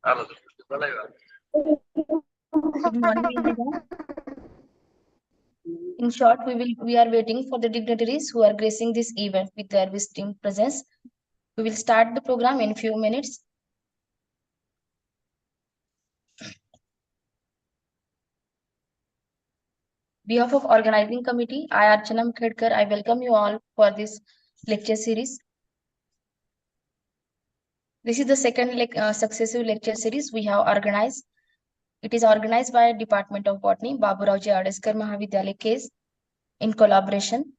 Good morning, everyone. In short, we are waiting for the dignitaries who are gracing this event with their wisdom presence. We will start the program in few minutes. Behalf of organizing committee, I Archana Kothekar, I welcome you all for this lecture series. This is the second successive lecture series we have organized. It is organized by Department of Botany, Baburauji Adeskar Mahavidyalaya case in collaboration.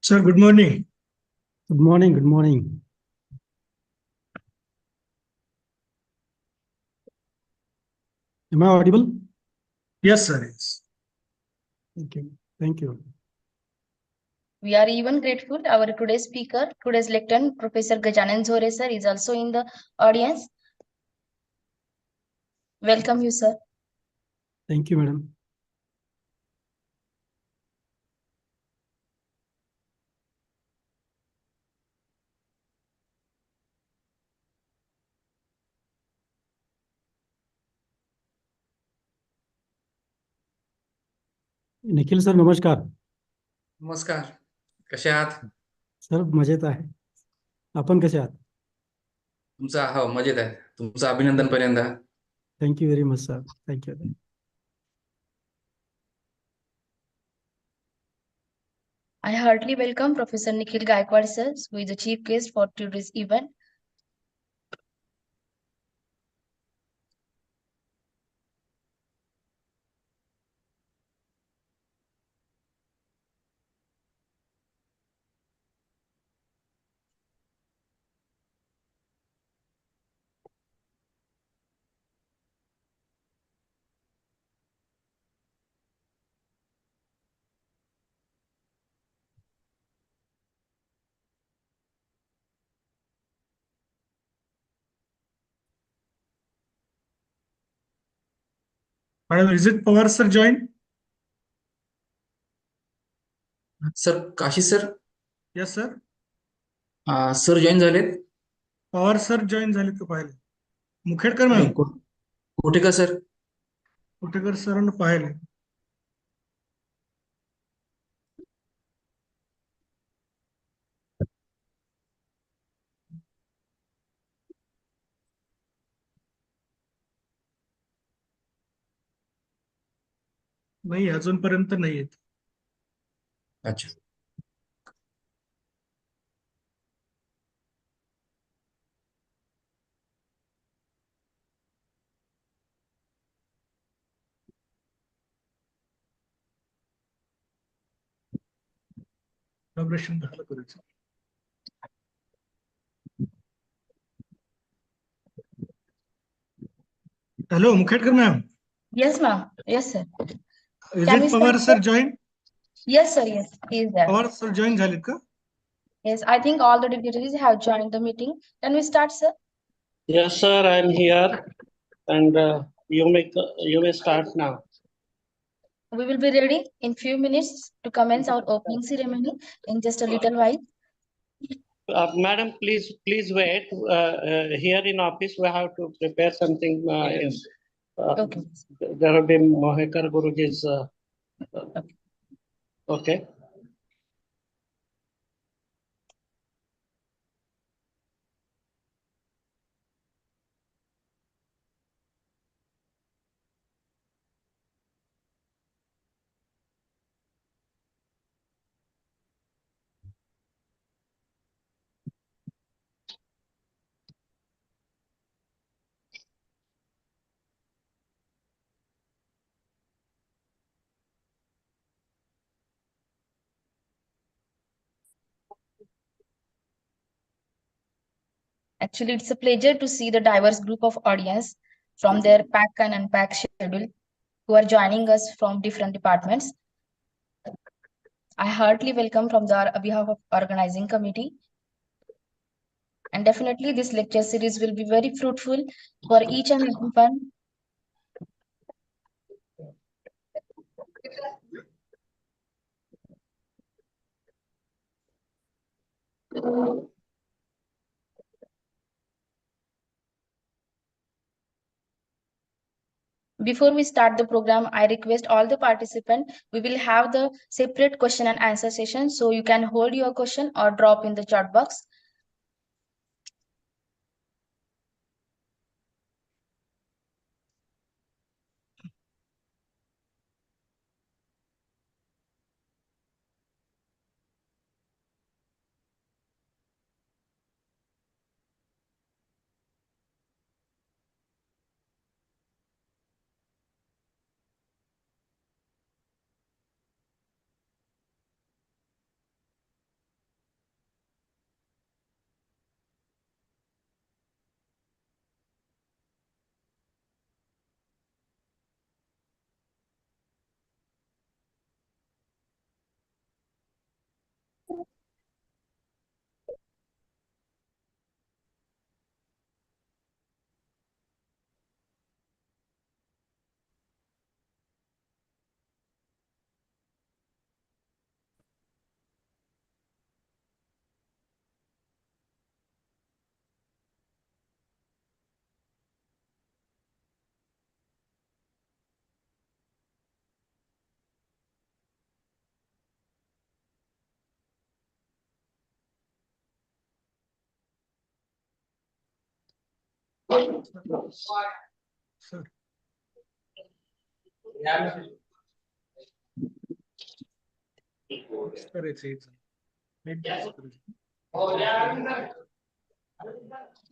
Sir, good morning. Good morning. Good morning. Am I audible? Yes, sir. Yes. Thank you. Thank you. We are even grateful. Our today's speaker, today's lecturer, Professor Gajanan Zore sir, is also in the audience. Welcome you, sir. Thank you, madam. Nikhil sir नमस्कार. नमस्कार. कसे आहात? Sir मजेत आहे. आपण कसे आहात? तुमचा हो मजेत आहे. तुमचं अभिनंदन पहिल्यांदा. Thank you very much sir. Thank you. I heartily welcome Professor Nikhil Gaikwad sir, who is the chief guest for today's event. Madam, is it Pawar sir joined? Sir Kashi sir. Yes, sir. Sir join झालेत. Pawar sir join झालेत का पाहिले? Mukhedkar ma'am. Kothekar sir. Kothekar सरांना पाहिले. नाही अजूनपर्यंत नाही आहेत. अच्छा. इनॉग्रेशन झालं करायचं. Hello Mukhedkar ma'am. Yes, ma'am. Yes, sir. Is Can we it Pawar start, sir sir? joined? Yes, sir. Yes, he is there. Pawar sir join झालेत का? Yes, I think all the dignitaries have joined the meeting. Can we start, sir? Yes, sir, I am here, and you may start now. We will be ready in few minutes to commence our opening ceremony in just a little while. Madam, please wait. Here in office, we have to prepare something. Okay. There will be Mohekar Guruji's. Okay. Actually, it's a pleasure to see the diverse group of audience from their pack and unpack schedule who are joining us from different departments. I heartily welcome from the behalf of organizing committee. And definitely this lecture series will be very fruitful for each and everyone. Before we start the program, I request all the participants, we will have the separate question and answer session. So you can hold your question or drop in the chat box. Sir. करायचं याचं.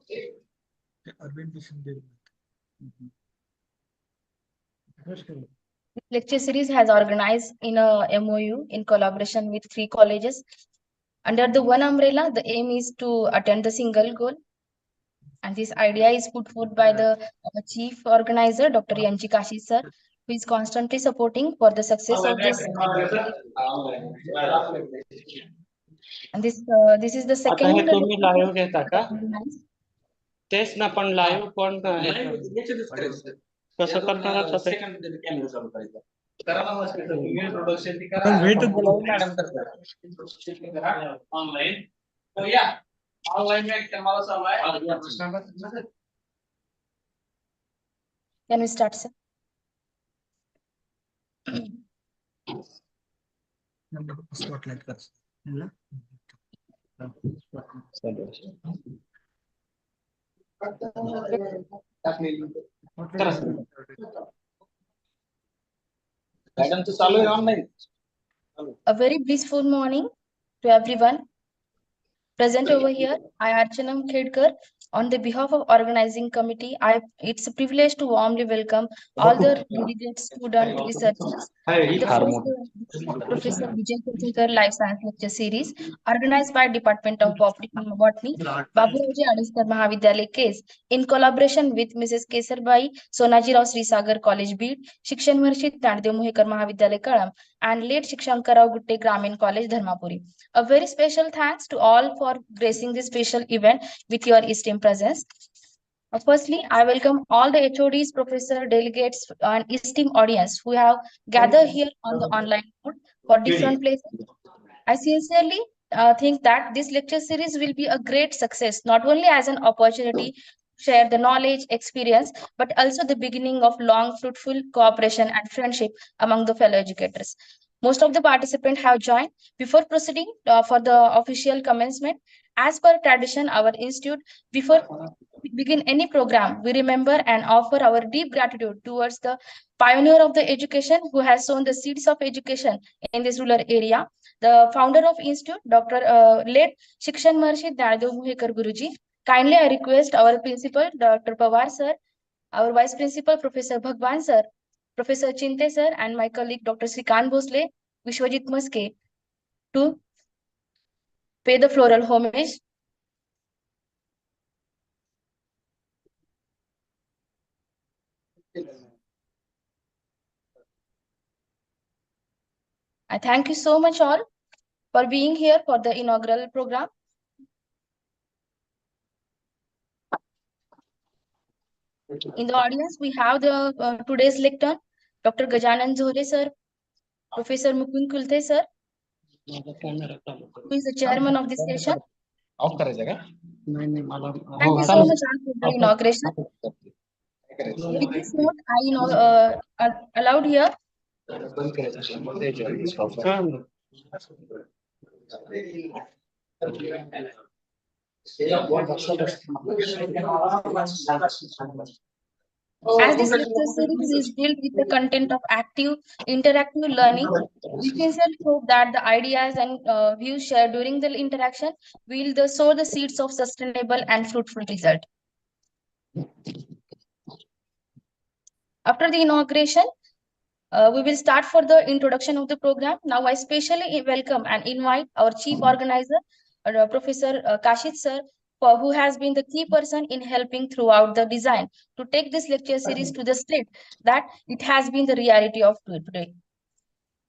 ते Arvind Shinde. Lecture series has organized in a MOU in collaboration with 3 colleges. Under the one umbrella, the aim is to attain the single goal. And this idea is put forth by the chief organizer, Dr. Yanchi Kashi sir, who is constantly supporting for the success of this. And this is the आता second हे तुम्ही live घेता का? organized. तेच ना, पण live कोण कसं करणार आता ते? कॅमेरा चालू करायचा. करा ना मस्त तुम्ही इंट्रोडक्शन ती पण करा. wait मॅडम करतात ऑनलाईन. तो या ऑनलाईन मी मला चालू आहे. Can we start, sir? Spotlight कर. मॅडमचं चालू आहे online. A very blissful morning to everyone present over here. I, Archanam Khedkar, on the behalf of organizing committee, it's a privilege to warmly welcome all the delegates, students, researchers. The first Professor Vijay Kothekar Life Science Lecture Series, organized by Department of Botany, Baburauji Adeskar Mahavidyalaya case, in collaboration with Mrs. Kesarbai Sonaji Rao Sri Sagar College Beed, Shikshan Varshit Tandev Mohekar Mahavidyalaya Kalam, and late Shikshankarao Gutte Gramin College Dharmapuri. A very special thanks to all for gracing this special event with your esteemed presence. Firstly, I welcome all the HODs, professor, delegates, and esteemed audience who have gathered here on the online mode for different places. I sincerely think that this lecture series will be a great success, not only as an opportunity to share the knowledge, experience, but also the beginning of long, fruitful cooperation and friendship among the fellow educators. Most of the participants have joined. Before proceeding for the official commencement, as per tradition, our institute, before we begin any program, we remember and offer our deep gratitude towards the pioneer of the education who has sown the seeds of education in this rural area, the founder of institute, Dr. Late Shikshan Marshi Dadav Muhekar Guruji. Kindly I request our principal, Dr. Pawar sir, our vice principal, Professor Bhagwan sir, Professor Chinte sir, and my colleague, Dr. Srikan Bhosle, Vishwajit Maske, to pay the floral homage. I thank you so much all for being here for the inaugural program. In the audience, we have the today's lecturer, Dr. Gajanan Zohre sir, Professor Mukund Kulte sir, who is the chairman of this session. Thank you so much for the inauguration. With this note, I allowed here. As this lecture series is built with the content of active, interactive learning, we sincerely hope that the ideas and views shared during the interaction will sow the seeds of sustainable and fruitful result. After the inauguration, we will start for the introduction of the program. Now, I specially welcome and invite our chief organizer, Professor Kashit sir, who has been the key person in helping throughout the design to take this lecture series to the state that it has been the reality of today.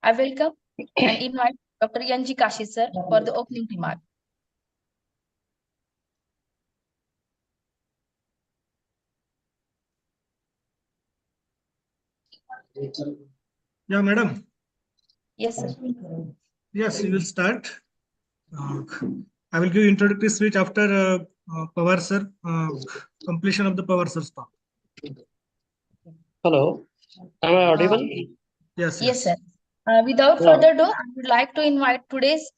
I welcome and invite Dr. Yanji Kashit sir for the opening remark. Yeah, madam. Yes, sir. Yes, we will start. I will give introductory speech after Pawar sir, completion of the Pawar sir's talk. Hello, am I audible? Yes, Yes, sir. Without Yeah. further ado, I would like to invite today's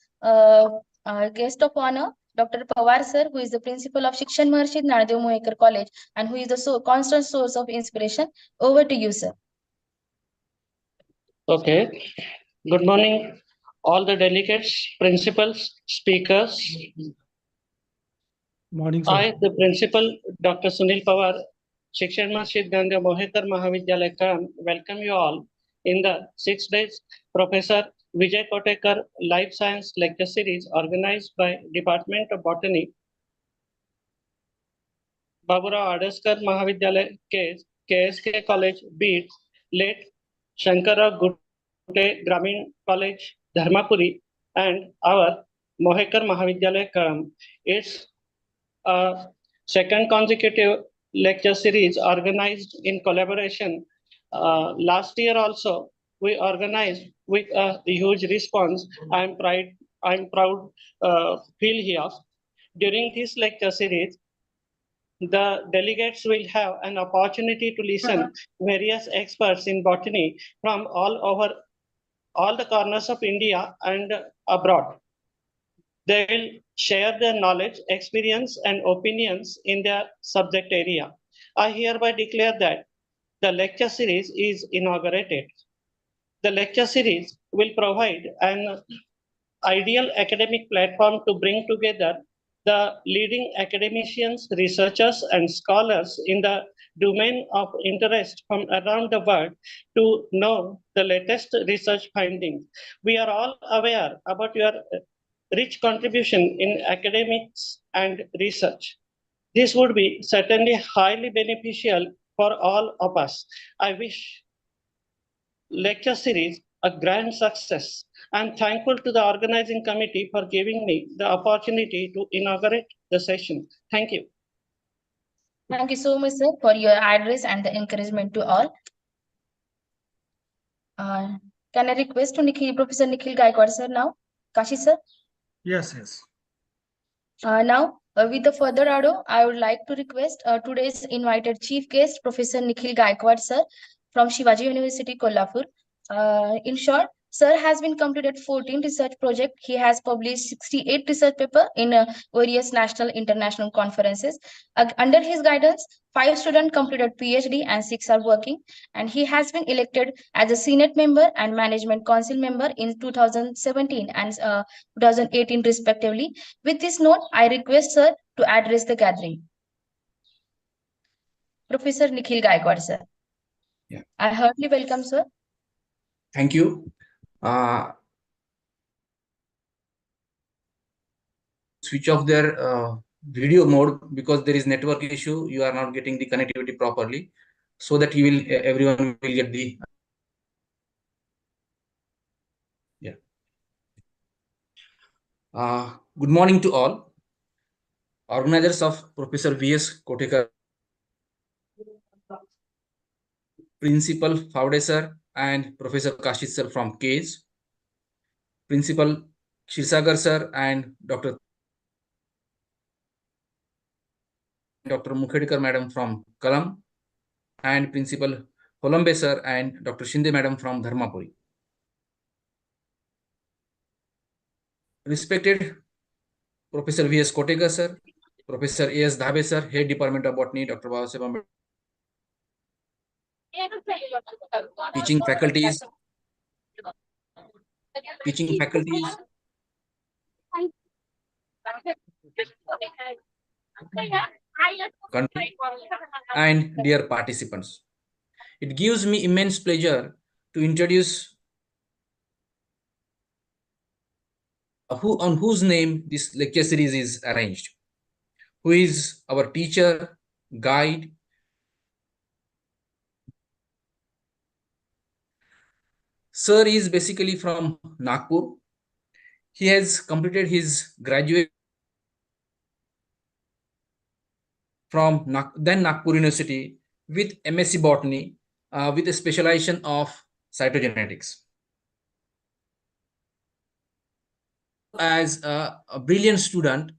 guest of honor, Dr. Pawar sir, who is the principal of Shikshan Maharshi Jnanadev Mohekar College and who is the constant source of inspiration. Over to you, sir. Okay. Good morning, all the delegates, principals, speakers. Morning, sir. I, the principal, Dr. Sunil Pawar, Shikshan Maharshi Jnanadev Mohekar Mahavidyalaya, Kam, welcome you all in the 6 days Professor Vijay Kothekar Life Science Lecture Series organized by Department of Botany, Baburao Adaskar Mahavidyalaya, KSK College, Beat, late Shankara Gute Gramin College, Dharmapuri, and our Mohekar Mahavidyalaya Kam. It's a second consecutive lecture series organized in collaboration. Last year also, we organized with a huge response. I'm proud feel here. During this lecture series, the delegates will have an opportunity to listen various experts in botany from all over all the corners of India and abroad. They will share their knowledge, experience, and opinions in their subject area. I hereby declare that the lecture series is inaugurated. The lecture series will provide an ideal academic platform to bring together the leading academicians, researchers, and scholars in the domain of interest from around the world to know the latest research findings. We are all aware about your rich contribution in academics and research. This would be certainly highly beneficial for all of us. I wish lecture series a grand success. I'm thankful to the organizing committee for giving me the opportunity to inaugurate the session. Thank you. Thank you so much, sir, for your address and the encouragement to all. Can I request to Professor Nikhil Gaikwad, sir, now? Kashi, sir? Yes, yes. Now, with the further ado, I would like to request today's invited chief guest, Professor Nikhil Gaikwad, sir, from Shivaji University, Kolhapur. In short, sir has been completed 14 research projects. He has published 68 research papers in various national international conferences. Under his guidance, 5 students completed PhD and 6 are working. And he has been elected as a Senate member and Management Council member in 2017 and 2018 respectively. With this note, I request sir to address the gathering. Professor Nikhil Gaikwad, sir. Yeah. I heartily welcome, sir. Thank you. Switch off their video mode because there is network issue. You are not getting the connectivity properly, so that you will everyone will get the Good morning to all. Organizers of Professor V.S. Kothekar, Principal Faude sir and Professor Kashit sir from KS, Principal Shirsagar sir and Dr. Mukhedkar madam from Kalam, and Principal Holambe sir and Dr. Shinde madam from Dharmapuri. Respected Professor V.S. Kothekar sir, Professor A.S. Dhabe sir, Head Department of Botany, Dr. Babasaheb Ambedkar, teaching faculties, country, and dear participants. It gives me immense pleasure to introduce on whose name this lecture series is arranged, who is our teacher, guide. Sir is basically from Nagpur. He has completed his graduate from then Nagpur University with MSc Botany with a specialization of cytogenetics. As a brilliant student,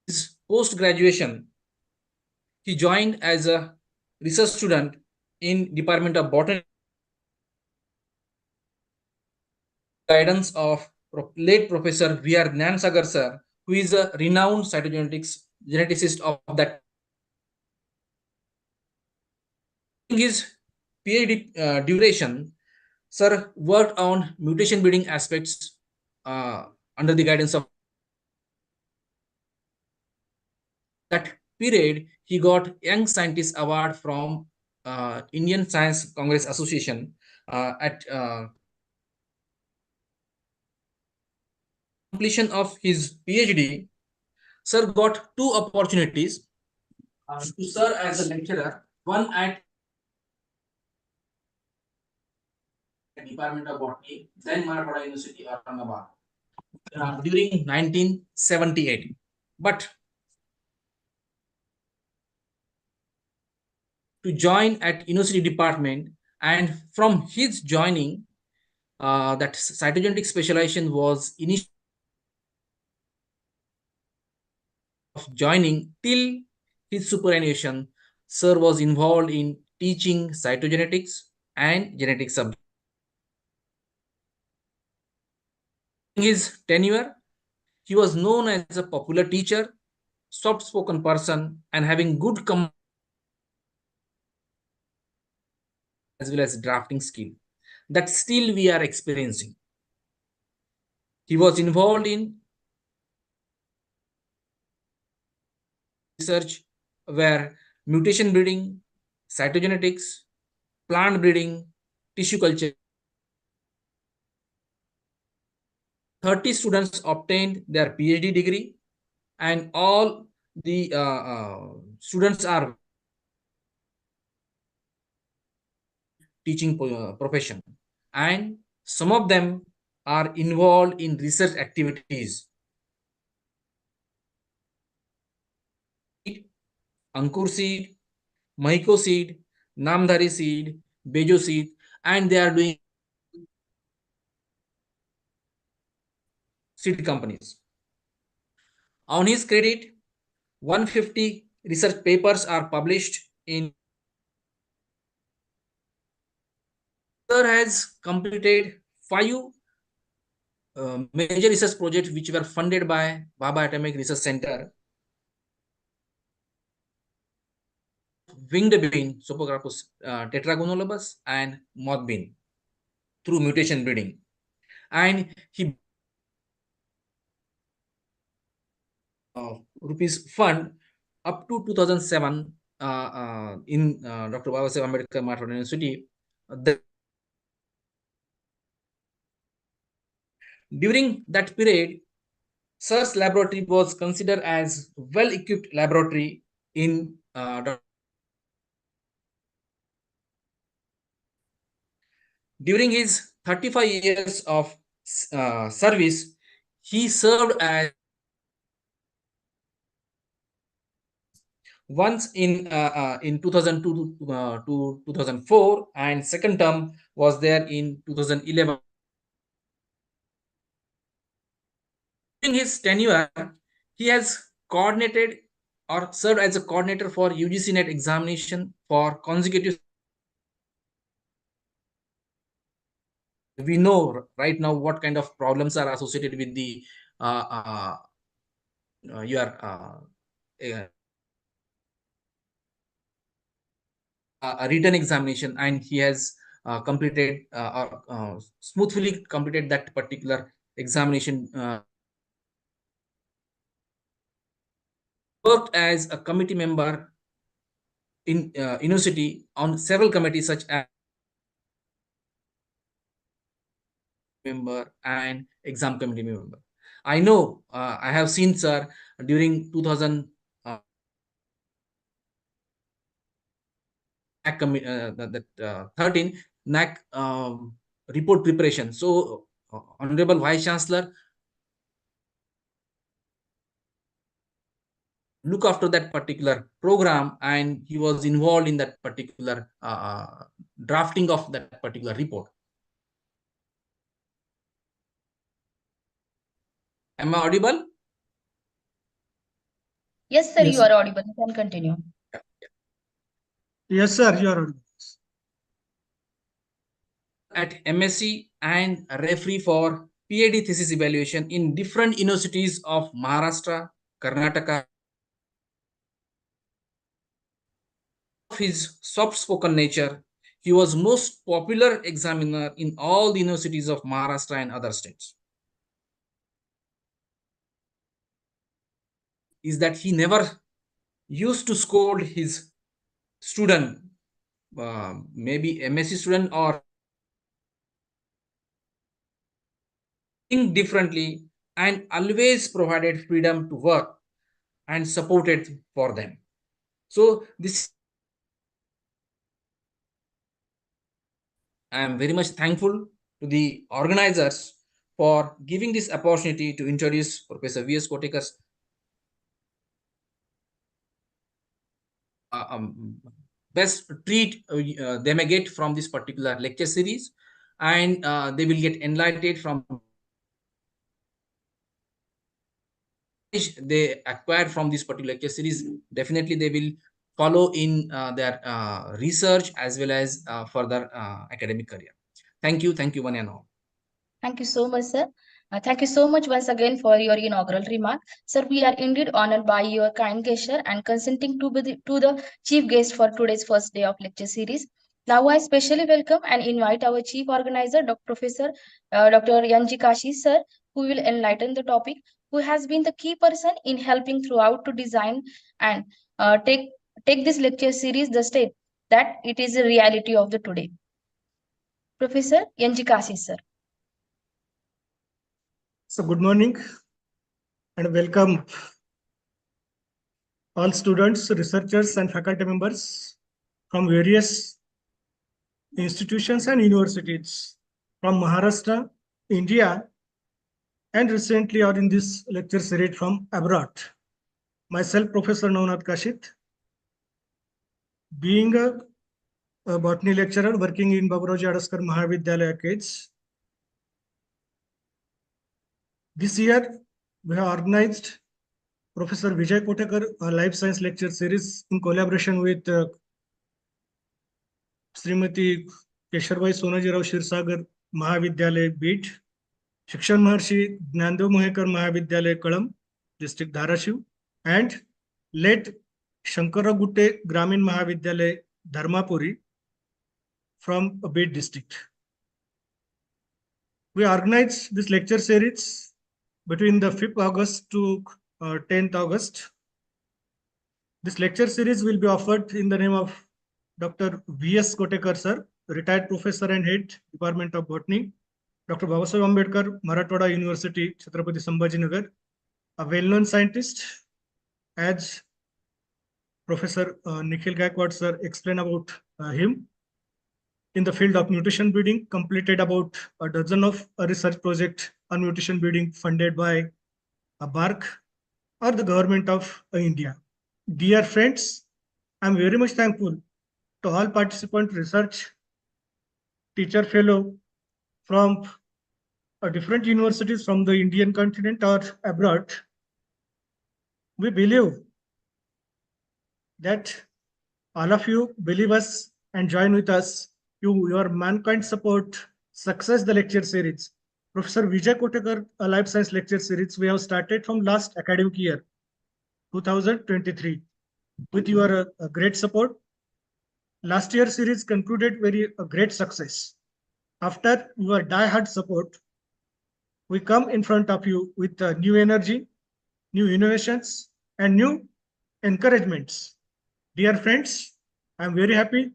his post-graduation, he joined as a research student in Department of Botany, guidance of late Professor V.R. Nyansagar sir, who is a renowned geneticist of that. In his PhD duration, sir worked on mutation breeding aspects under the guidance of that period. He got Young Scientist Award from Indian Science Congress Association at completion of his PhD. Sir got two opportunities to serve as a lecturer, one at Department of Botany, then Marathwada University, Aurangabad, during 1978. But to join at University Department, and from his joining, that cytogenetic specialization was initially of joining till his superannuation. Sir was involved in teaching cytogenetics and genetic subjects. In his tenure, he was known as a popular teacher, soft-spoken person, and having good as well as drafting skill that still we are experiencing. He was involved in research where mutation breeding, cytogenetics, plant breeding, tissue culture. 30 students obtained their PhD degree, and all the students are teaching profession, and some of them are involved in research activities. Ankur seed, Mahiko seed, Namdhari seed, Bejo seed, and they are doing seed companies. On his credit, 150 research papers are published in. Sir has completed 5 major research projects which were funded by Baba Atomic Research Center. Winged bean, Sopographus tetragonolobus, and moth bean through mutation breeding. And he rupees fund up to 2007 in Dr. Babasaheb Ambedkar Marathwada University. During that period, Sir's laboratory was considered as well-equipped laboratory in During his 35 years of service, he served as once in 2002 to 2004, and second term was there in 2011. During his tenure, he has coordinated or served as a coordinator for UGC NET examination for consecutive. We know right now what kind of problems are associated with the your a written examination, and he has completed or smoothly completed that particular examination. Worked as a committee member in university on several committees such as member and exam committee member. I know I have seen sir during 2000 13 NAC report preparation. So Honorable Vice Chancellor look after that particular program, and he was involved in that particular drafting of that particular report. Am I audible? Yes, sir, Yes. you are audible. You can continue. Yes, sir, you are audible. At MSc and referee for PhD thesis evaluation in different universities of Maharashtra, Karnataka. Of his soft-spoken nature, he was most popular examiner in all the universities of Maharashtra and other states. Is that he never used to scold his student, maybe MSc student, or think differently, and always provided freedom to work and supported for them. So this, I am very much thankful to the organizers for giving this opportunity to introduce Professor V.S. Kothekar's best treat they may get from this particular lecture series, and they will get enlightened from they acquired from this particular lecture series. Definitely they will follow in their research as well as further academic career. Thank you one and all. Thank you so much, sir. Thank you so much once again for your inaugural remark. Sir, we are indeed honored by your kind gesture and consenting to be to the chief guest for today's first day of lecture series. Now, I specially welcome and invite our chief organizer, Professor Dr. Yanji Kashi, sir, who will enlighten the topic, who has been the key person in helping throughout to design and take this lecture series the step that it is a reality of the today. Professor Yanji Kashi, sir. So good morning and welcome all students, researchers and faculty members from various institutions and universities from Maharashtra, India, and recently or in this lecture series from abroad. Myself, Professor Navnath Kashit, being a botany lecturer working in Baburoji Adaskar Mahavidyalaya KEDS. This year, we have organized Professor Vijay Kothekar Life Science Lecture Series in collaboration with Srimati Kesharbai Sonajirao Shirsagar Mahavidyalaya Beat, Shikshan Maharshi Gnandev Mohekar Mahavidyalaya Kalam, District Dharashiv, and late Shankara Gutte Gramin Mahavidyalaya Dharmapuri from Beat district. We organized this lecture series between the 5th August to 10th August. This lecture series will be offered in the name of Dr. V.S. Kothekar, sir, retired professor and head, Department of Botany, Dr. Babasaheb Ambedkar, Marathwada University, Chhatrapati Sambhajinagar, a well-known scientist, as Professor Nikhil Gaikwad, sir, explain about him. in the field of nutrition breeding, completed about a dozen of research projects on nutrition breeding funded by a BARC or the government of India. Dear friends, I'm very much thankful to all participant research teacher fellow from different universities from the Indian continent or abroad. We believe that all of you believe us and join with us. Your mankind support success the lecture series. Professor Vijay Kothekar, a life science lecture series we have started from last academic year, 2023. With your great support, last year series concluded very great success. After your die-hard support, we come in front of you with new energy, new innovations, and new encouragements. Dear friends, I'm very happy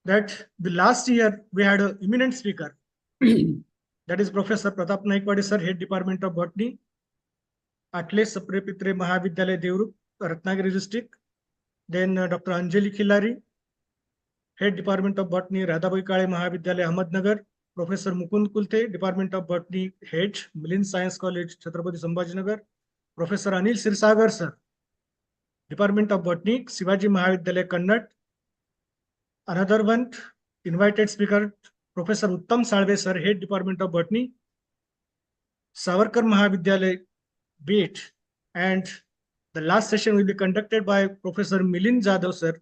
that the last year we had an eminent speaker. That is Professor Pratap Naikwade sir, Head Department of Botany, Atle Saprepitre Mahavidyalaya Devruk, Ratnagiri district. Then Dr. Anjali Khilari, Head Department of Botany, Radhabai Kale Mahavidyalaya, Ahmednagar. Professor Mukund Kulte, Department of Botany, Head, Milind Science College, Chhatrapati Sambhajinagar. Professor Anil Sirsagar sir, Department of Botany, Shivaji Mahavidyalaya, Kannad. Another one, invited speaker, Professor Uttam Salve sir, Head Department of Botany, Savarkar Mahavidyalaya, Beat. And the last session will be conducted by Professor Milind Jadhav sir,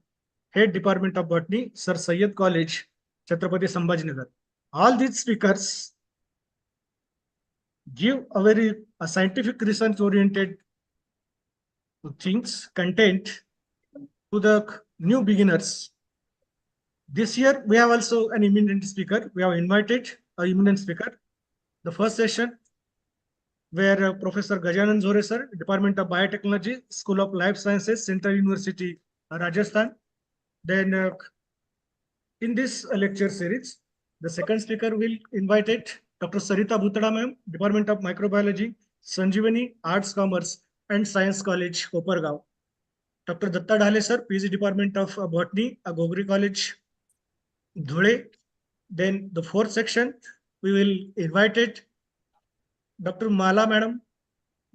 Head Department of Botany, Sir Syed College, Chhatrapati Sambhajinagar. All these speakers give a very scientific research-oriented things, content to the new beginners. This year, we have also an eminent speaker. We have invited an eminent speaker. The first session, where Professor Gajanan Zore sir, Department of Biotechnology, School of Life Sciences, Central University, Rajasthan. Then in this lecture series, the second speaker will invited Dr. Sarita Bhutada ma'am, Department of Microbiology, Sanjeevani Arts, Commerce and Science College, Kopargaon. Dr. Datta Dhale sir, PG Department of Botany, Gogri College, Dhule. Then the fourth section, we will invited Dr. Mala madam,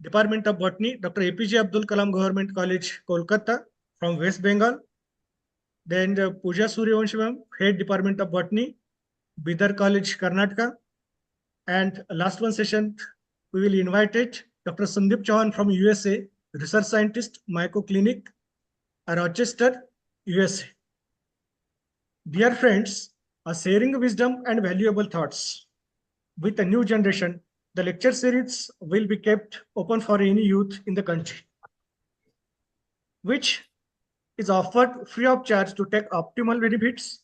Department of Botany, Dr. APJ Abdul Kalam Government College, Kolkata, from West Bengal. Then Pooja Suryavanshi ma'am, Head Department of Botany, Bidar College, Karnataka. And last one session, we will invited Dr. Sandeep Chauhan from USA, Research Scientist, Myco Clinic, Rochester, USA. Dear friends, sharing wisdom and valuable thoughts with a new generation, the lecture series will be kept open for any youth in the country, which is offered free of charge to take optimal benefits,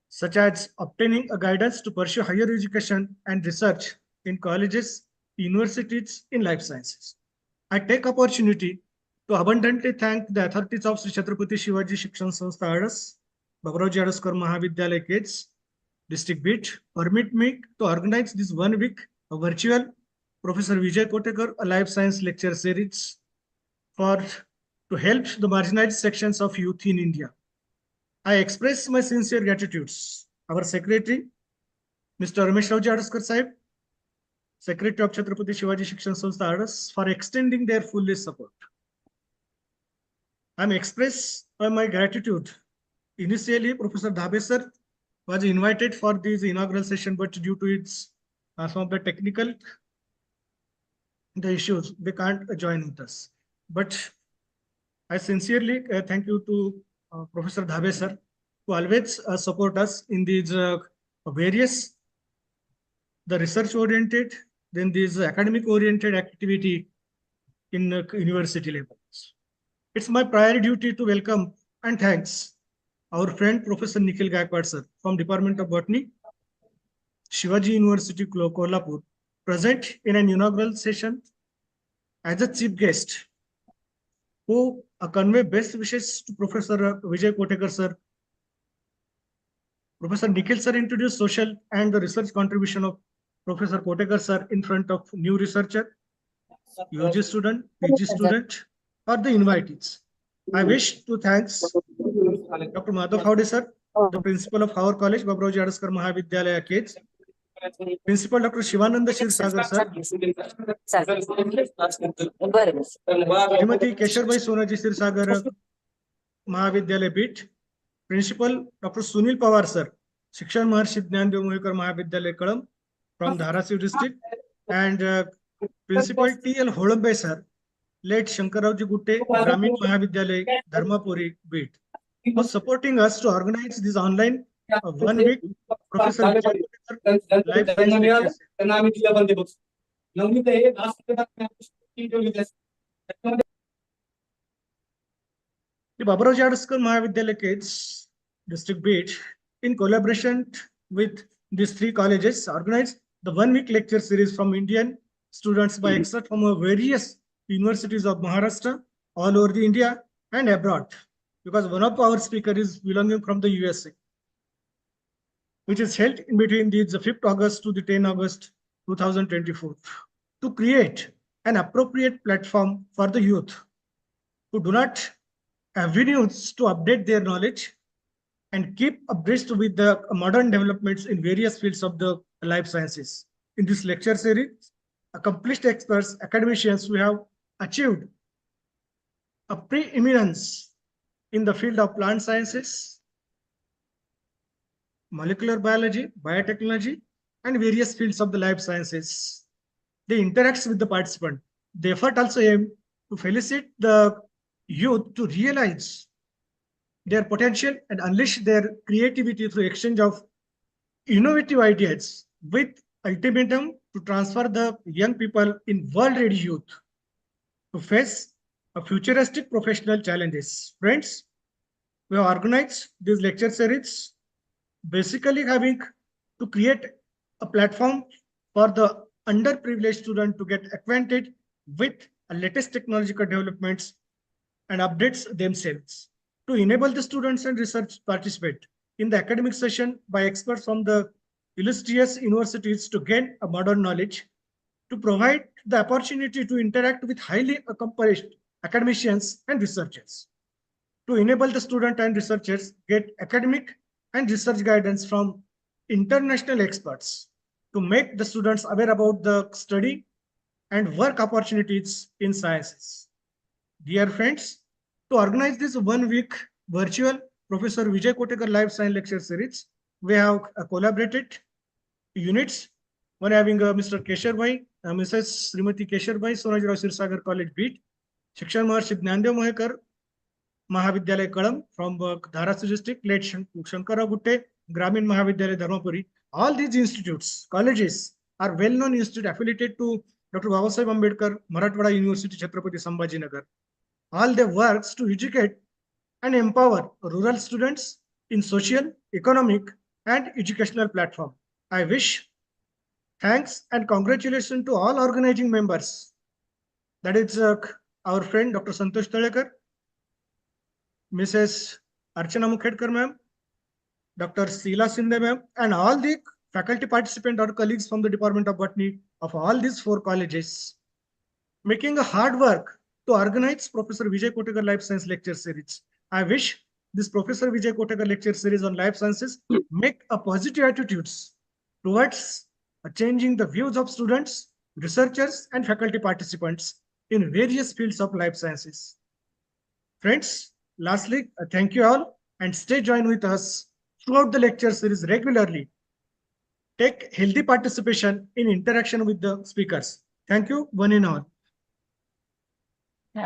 such as obtaining a guidance to pursue higher education and research in colleges, universities in life sciences. I take opportunity to abundantly thank the authorities of Sri Chhatrapati Shivaji Shikshan Sanstha Adas, Baburauji Adaskar Mahavidyalaya Kids, District BIT, permit me to organize this 1 week a virtual Professor Vijay Kothekar a life science lecture series to help the marginalized sections of youth in India. I express my sincere gratitudes. Our Secretary, Mr. Ramesh Rauji Adaskar Sahib, Secretary of Chhatrapati Shivaji Shikshan Sanstha Adas, for extending their fullest support. I express my gratitude. Initially, Professor Dhabe sir was invited for this inaugural session, but due to its some of the technical issues, they can't join with us. But I sincerely thank you to Professor Dhabe sir, who always support us in these various the research oriented, then these academic oriented activity in university levels. It's my prior duty to welcome and thanks our friend Professor Nikhil Gaikwad sir from Department of Botany, Shivaji University, Kolhapur, present in an inaugural session as a chief guest, who convey best wishes to Professor Vijay Kothekar sir. Professor Nikhil sir introduced social and the research contribution of Professor Kothekar sir in front of new researcher, UG student, PG student, or the invitees. I wish to thanks Dr. Madhav Howde sir the principal of our college, Babuji Adaskar Mahavidyalaya kids. Principal Dr. Shivananda Shirsagar sir. Srimati Kesharbai Sonaji Shirsagar Mahavidyalaya Beat. Principal Dr. Sunil Pawar sir, Shikshan Maharshi Jnandev Mohekar Mahavidyalaya Kalam from Dharasiv district, and Principal T.L. Holambe sir, late Shankarauji Gutte, Gramin Mahavidyalaya, Dharmapuri Beat, for supporting us to organize this online 1 week Professor Vijay Kothekar life science lectures. The Babuji Adaskar Mahavidyalaya kids, District Beach, in collaboration with these 3 colleges, organized the 1 week lecture series from Indian students by excerpt from various universities of Maharashtra, all over the India and abroad, because one of our speakers is belonging from the USA, which is held in between the 5th August to the 10 August 2024, to create an appropriate platform for the youth who do not avenues to update their knowledge and keep abreast with the modern developments in various fields of the life sciences. In this lecture series, accomplished experts, academicians, we have achieved a preeminence in the field of plant sciences, molecular biology, biotechnology, and various fields of the life sciences. They interact with the participant. The effort also aims to facilitate the youth to realize their potential and unleash their creativity through exchange of innovative ideas, with ultimatum to transfer the young people in world-ready youth to face a futuristic professional challenges. Friends, we have organized this lecture series basically having to create a platform for the underprivileged student to get acquainted with latest technological developments and updates themselves, to enable the students and research participate in the academic session by experts from the illustrious universities to gain a modern knowledge, to provide the opportunity to interact with highly accomplished academicians and researchers, to enable the student and researchers get academic and research guidance from international experts, to make the students aware about the study and work opportunities in sciences. Dear friends, to organize this 1 week virtual Professor Vijay Kothekar Life Science Lecture Series, we have collaborated units, one having Mr. Kesharbai, Mrs. Srimati Kesharbai, Sonajirao Sirsagar College Beat, Shikshan Maharshi Jnandev Mohekar Mahavidyalaya Kalam from Dharasiv district, late Shankarao Gutte, Gramin Mahavidyalaya Dharmapuri. All these institutes, colleges are well-known institutes affiliated to Dr. Babasaheb Ambedkar, Marathwada University, Chhatrapati Sambhajinagar. All their works to educate and empower rural students in social, economic, and educational platform. I wish thanks and congratulations to all organizing members. That is our friend Dr. Santosh Talekar, Mrs. Archana Mukhedkar ma'am, Dr. Sheila Sinde ma'am, and all the faculty participants or colleagues from the Department of Botany of all these 4 colleges, making a hard work to organize Professor Vijay Kothekar Life Science Lecture Series. I wish this Professor Vijay Kothekar Lecture Series on life sciences make a positive attitudes towards changing the views of students, researchers, and faculty participants in various fields of life sciences. Friends, lastly, thank you all and stay joined with us throughout the lecture series regularly. Take healthy participation in interaction with the speakers. Thank you, one and all.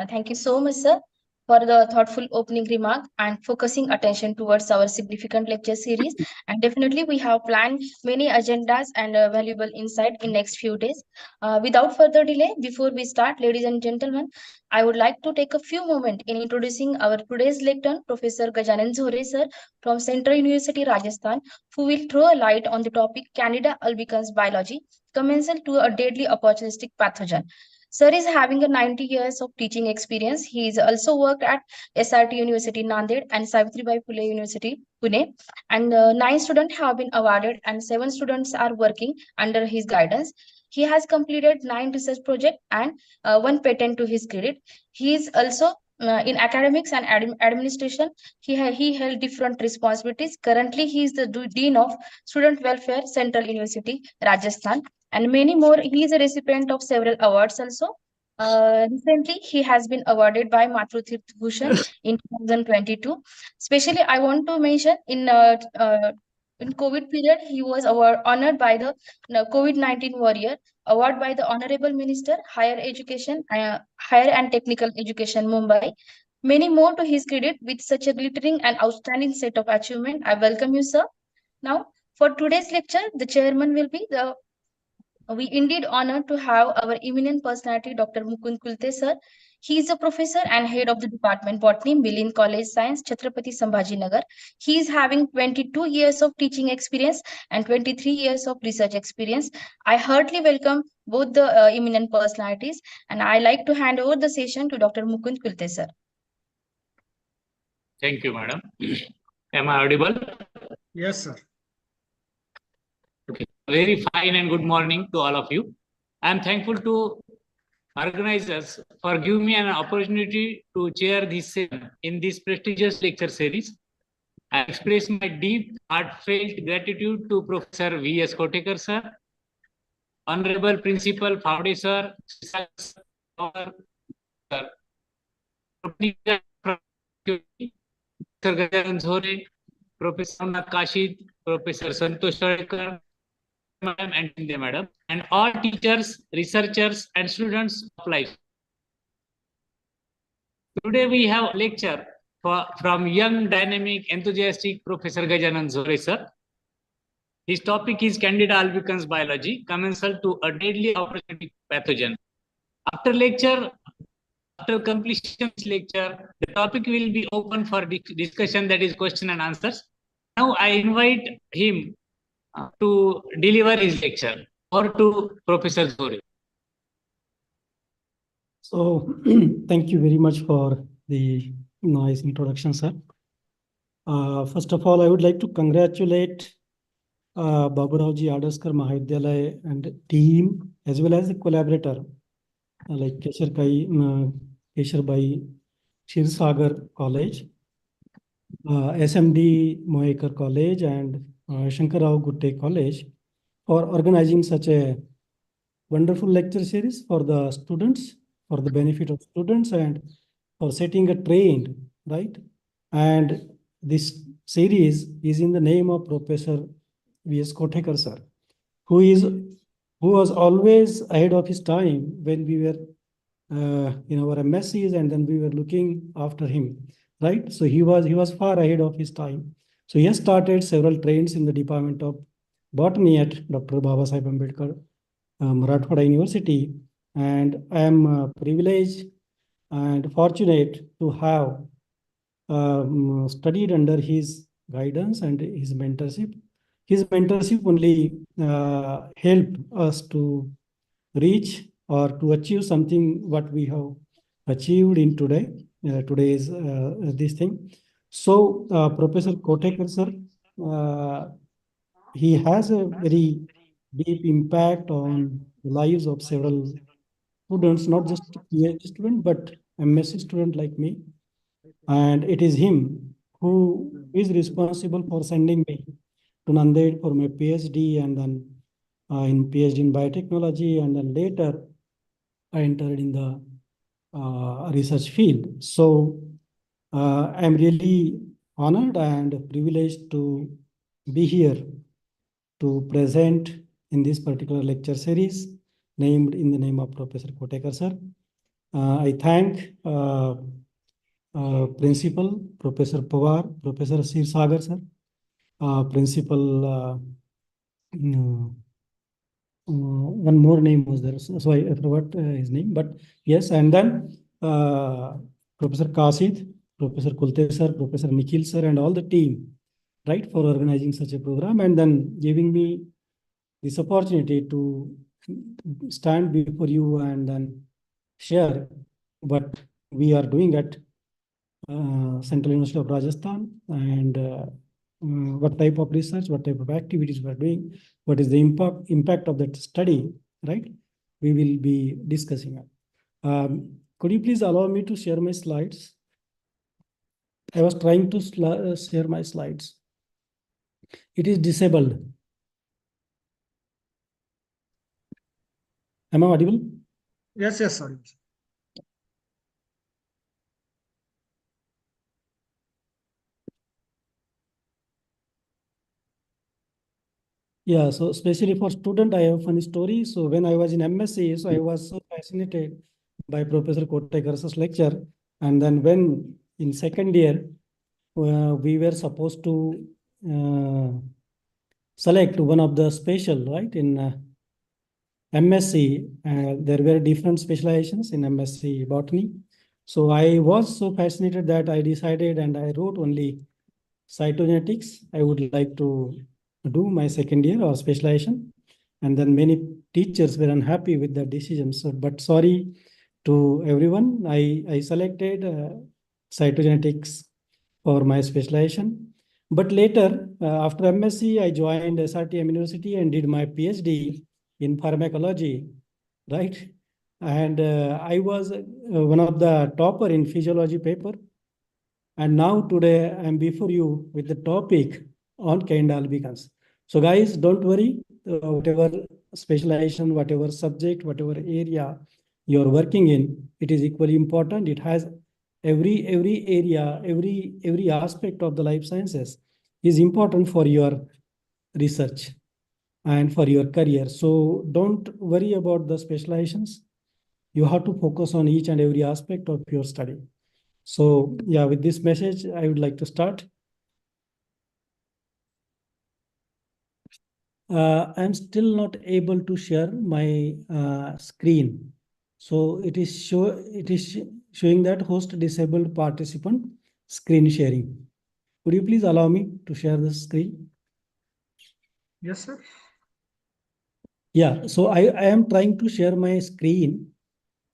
Thank you so much, sir, for the thoughtful opening remark and focusing attention towards our significant lecture series. And definitely, we have planned many agendas and valuable insight in next few days. Without further delay, before we start, ladies and gentlemen, I would like to take a few moments in introducing our today's lecturer, Professor Gajanan Zhore, sir, from Central University, Rajasthan, who will throw a light on the topic Candida albicans biology, commensal to a deadly opportunistic pathogen. Sir is having a 90 years of teaching experience. He is also worked at SRT University Nanded and Savitribai Phule University Pune. And 9 students have been awarded and 7 students are working under his guidance. He has completed 9 research projects and 1 patent to his credit. He is also in academics and administration. He held different responsibilities. Currently, he is the Dean of Student Welfare, Central University, Rajasthan, and many more. He is a recipient of several awards also. Recently, he has been awarded by Matru Tirth Bhushan in 2022. Especially, I want to mention in COVID period, he was honored by the COVID-19 Warrior Award by the Honorable Minister, Higher Education, Higher and Technical Education, Mumbai. Many more to his credit with such a glittering and outstanding set of achievement. I welcome you, sir. Now, for today's lecture, the chairman will be the. We indeed honored to have our eminent personality, Dr. Mukund Kulte, sir. He is a professor and head of the department Botany, Milin College Science, Chhatrapati Sambhajinagar. He is having 22 years of teaching experience and 23 years of research experience. I heartily welcome both the eminent personalities, and I like to hand over the session to Dr. Mukund Kulte, sir. Thank you, madam. Am I audible? Yes, sir. Okay. Very fine and good morning to all of you. I am thankful to organizers for giving me an opportunity to chair this session in this prestigious lecture series. I express my deep, heartfelt gratitude to Professor V.S. Kothekar, sir, Honorable Principal Founder, sir, Professor Gajan Zhore, Professor Nath Kashid, Professor Santosh Tolekar, Madam and Shinde Madam, and all teachers, researchers, and students of life. Today we have a lecture from young, dynamic, enthusiastic Professor Gajanan Zhore, sir. His topic is Candida albicans biology, commensal to a deadly opportunity pathogen. After completion of this lecture, the topic will be open for discussion, that is question and answers. Now I invite him to deliver his lecture. Or to Professor Zhore. So thank you very much for the nice introduction, sir. First of all, I would like to congratulate Baburauji Adaskar Mahavidyalaya and team, as well as the collaborator like Kesharbai Shirsagar College, SMD Mohekar College, and Shankarrao Gutte College for organizing such a wonderful lecture series for the students, for the benefit of students, and for setting a trend, right? And this series is in the name of Professor V.S. Kothekar, sir, who was always ahead of his time when we were in our MSCs, and then we were looking after him, right? So he was far ahead of his time. So he has started several trains in the Department of Botany at Dr. Babasaheb Ambedkar Marathwada University, and I am privileged and fortunate to have studied under his guidance and his mentorship. His mentorship only helped us to reach or to achieve something what we have achieved in today's this thing. So Professor Kothekar, sir, he has a very deep impact on the lives of several students, not just PhD student, but MSc student like me. And it is him who is responsible for sending me to Nanded for my PhD, and then in PhD in biotechnology, and then later I entered in the research field. So I'm really honored and privileged to be here to present in this particular lecture series named in the name of Professor Kothekar, sir. I thank Principal Professor Pawar, Professor Shirsagar, sir, Principal. One more name was there, so I forgot his name, but yes, and then Professor Kasid, Professor Kulte sir, Professor Nikhil sir, and all the team, right, for organizing such a program and then giving me this opportunity to stand before you and then share what we are doing at Central University of Rajasthan, and what type of research, what type of activities we are doing, what is the impact of that study, right? We will be discussing it. Could you please allow me to share my slides? I was trying to share my slides. It is disabled. Am I audible? Yes, yes, sorry. Yeah, so especially for student, I have a funny story. So when I was in MSc, so I was so fascinated by Professor Kothekar's lecture. And then when in second year, we were supposed to select one of the special, right? In MSc, there were different specializations in MSc Botany. So I was so fascinated that I decided and I wrote only cytogenetics. I would like to do my second year or specialization. And then many teachers were unhappy with the decision. So, but sorry to everyone, I selected cytogenetics for my specialization. But later, after MSc, I joined SRTM University and did my PhD in pharmacology, right? And I was one of the topper in physiology paper. And now today I'm before you with the topic on kind albicans. So guys, don't worry, whatever specialization, whatever subject, whatever area you're working in, it is equally important. It has every area, every aspect of the life sciences is important for your research and for your career. So don't worry about the specializations. You have to focus on each and every aspect of your study. So yeah, with this message, I would like to start. I'm still not able to share my screen. So it is showing that host disabled participant screen sharing. Would you please allow me to share the screen? Yes, sir. Yeah, so I am trying to share my screen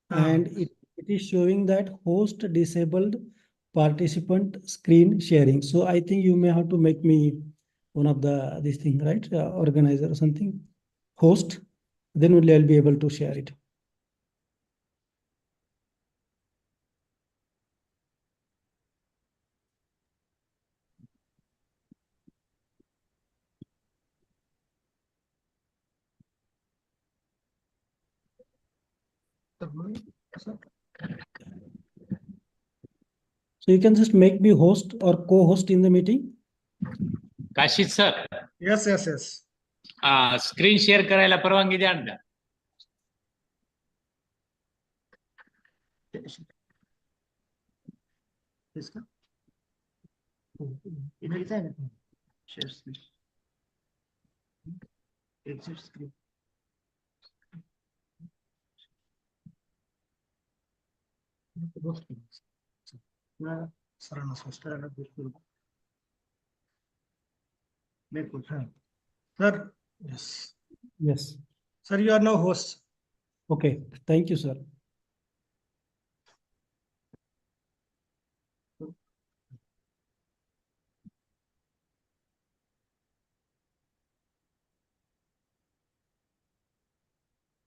and it is showing that host disabled participant screen sharing. So I think you may have to make me one of this thing, right? Organizer or something, host, then only I'll be able to share it. So you can just make me host or co-host in the meeting. Kashid sir Yes, yes, yes. Screen share करायला परवानगी द्या ना. इसका इधर इधर है share screen exit screen सरांना स्वस्ताला बिलकुल बिलकुल हां sir yes sir, you are now host. Okay, thank you, sir.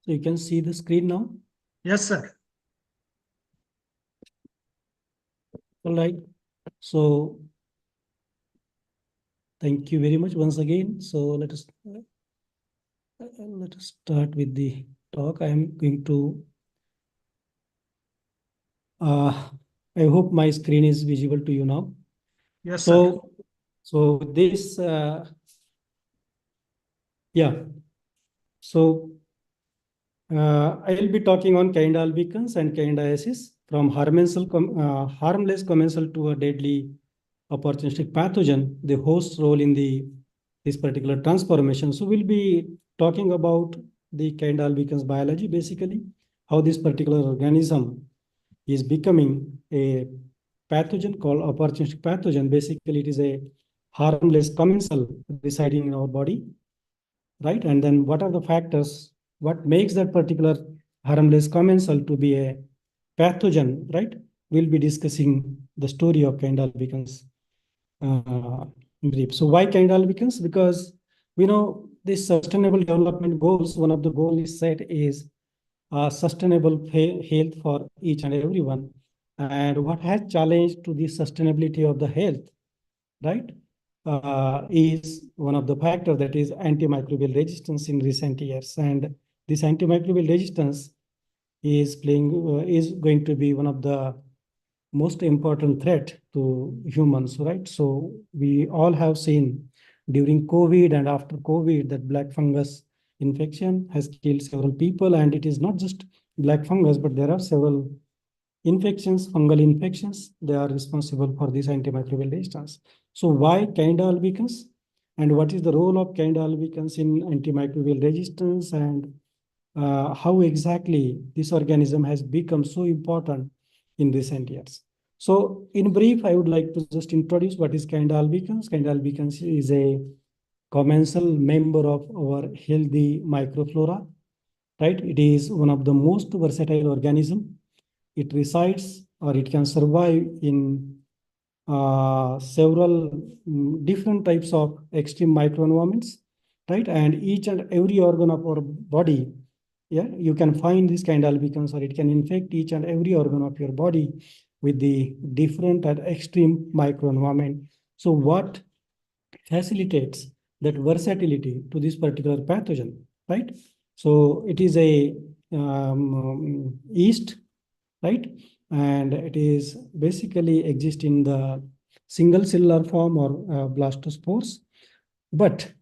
So you can see the screen now. Yes, sir. All right. So thank you very much once again. So let us start with the talk. I am going to I hope my screen is visible to you now. Yes, so sir. So this yeah, so I will be talking on kind albicans and candidiasis from harmless commensal to a deadly opportunistic pathogen, the host's role in this particular transformation. So we'll be talking about the kind albicans biology, basically how this particular organism is becoming a pathogen called opportunistic pathogen. Basically, it is a harmless commensal residing in our body, right? And then what are the factors, what makes that particular harmless commensal to be a pathogen, right? We'll be discussing the story of kind albicans brief. So why kind albicans? Because we know this sustainable development goals, one of the goals is set is sustainable health for each and everyone. And what has challenged to the sustainability of the health, right, is one of the factors, that is antimicrobial resistance in recent years. And this antimicrobial resistance is going to be one of the most important threat to humans, right? So we all have seen during COVID and after COVID that black fungus infection has killed several people. And it is not just black fungus, but there are several infections, fungal infections. They are responsible for this antimicrobial resistance. So why Candida albicans? And what is the role of Candida albicans in antimicrobial resistance? And how exactly this organism has become so important in recent years. So in brief, I would like to just introduce what is Candida albicans. Candida albicans is a commensal member of our healthy microflora, right? It is one of the most versatile organism. It resides or it can survive in several different types of extreme microenvironments, right? And each and every organ of our body, yeah, you can find this kind of albicans, or it can infect each and every organ of your body with the different and extreme microenvironment. So what facilitates that versatility to this particular pathogen, right? So it is a yeast, right? And it is basically exist in the single cellular form or blastospores. But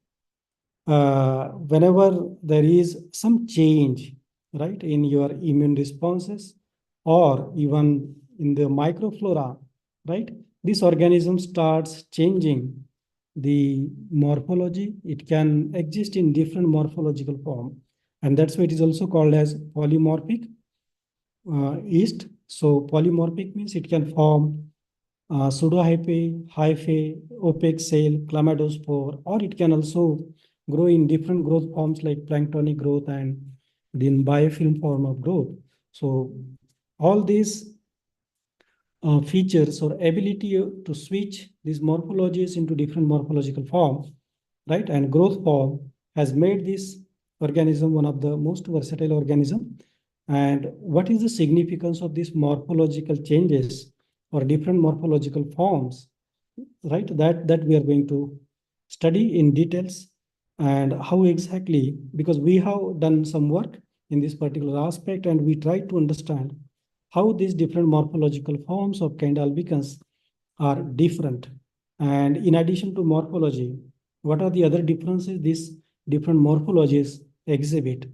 whenever there is some change, right, in your immune responses or even in the microflora, right, this organism starts changing the morphology. It can exist in different morphological form, and that's why it is also called as polymorphic yeast. So polymorphic means it can form pseudohyphae, hyphae, opaque cell, chlamydospore, or it can also grow in different growth forms like planktonic growth and then biofilm form of growth. So all these features or ability to switch these morphologies into different morphological forms, right, and growth form has made this organism one of the most versatile organism. And what is the significance of these morphological changes or different morphological forms, right, that we are going to study in details. And how exactly, because we have done some work in this particular aspect, and we try to understand how these different morphological forms of Candida albicans are different. And in addition to morphology, what are the other differences these different morphologies exhibit?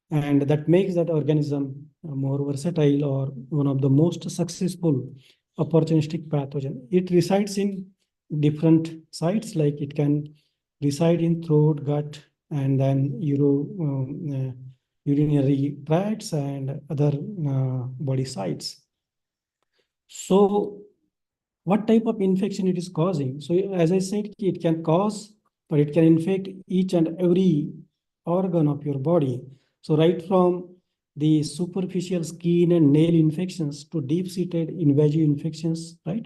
And that makes that organism more versatile or one of the most successful opportunistic pathogen. It resides in different sites, like it can reside in throat, gut, and then urinary tracts and other body sites. So what type of infection it is causing? So as I said, it can cause or it can infect each and every organ of your body. So right from the superficial skin and nail infections to deep-seated invasive infections, right?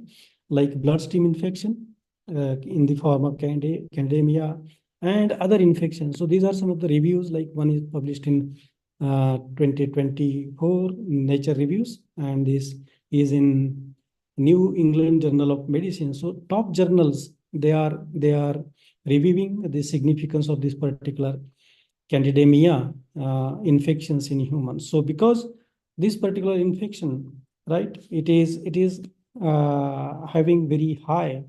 Like bloodstream infection in the form of candemia and other infections. So these are some of the reviews, like one is published in 2024 Nature Reviews, and this is in New England Journal of Medicine. So top journals, they are reviewing the significance of this particular candidemia infections in humans. So because this particular infection, right, it is having very high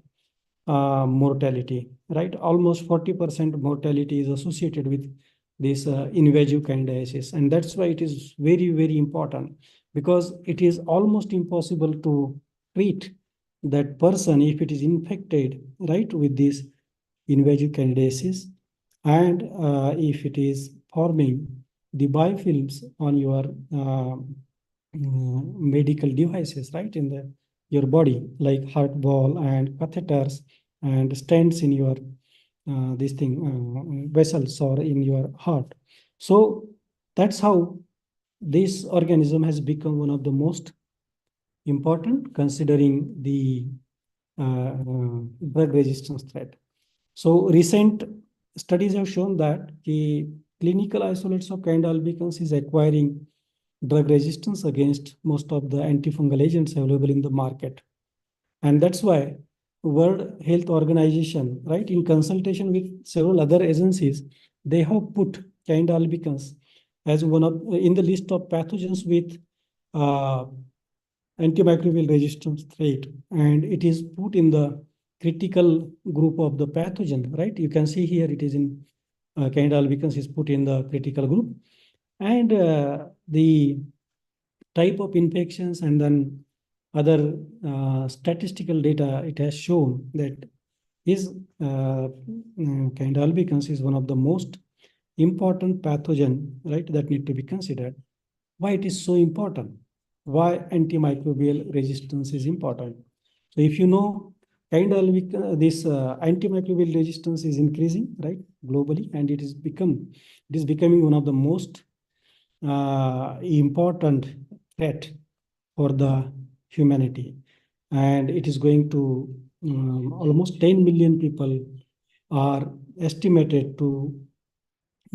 mortality, right? Almost 40% mortality is associated with this invasive candidiasis, and that's why it is very, very important, because it is almost impossible to treat that person if it is infected, right, with this invasive candidiasis. And if it is forming the biofilms on your medical devices, right, in your body, like heart wall and catheters and stents in your vessels or in your heart. So that's how this organism has become one of the most important, considering the drug resistance threat. So recent studies have shown that clinical isolates of kind albicans is acquiring drug resistance against most of the antifungal agents available in the market. And that's why World Health Organization, right, in consultation with several other agencies, they have put kind albicans as one of in the list of pathogens with antimicrobial resistance threat, and it is put in the critical group of the pathogen, right? You can see here it is in kind albicans is put in the critical group, and the type of infections and then other statistical data, it has shown that is kind albicans is one of the most important pathogen, right, that need to be considered. Why it is so important? Why antimicrobial resistance is important? So if you know, kind of this antimicrobial resistance is increasing, right, globally, and it is becoming one of the most important threat for the humanity, and it is going to almost 10 million people are estimated to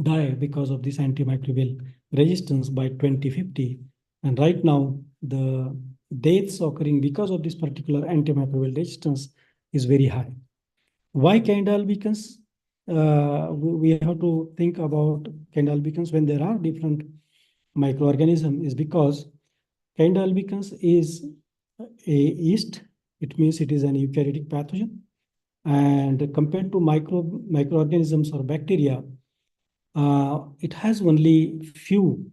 die because of this antimicrobial resistance by 2050. And right now, the deaths occurring because of this particular antimicrobial resistance is very high. Why kind albicans? We have to think about kind albicans when there are different microorganisms, is because kind albicans is a yeast. It means it is an eukaryotic pathogen. And compared to microorganisms or bacteria, it has only few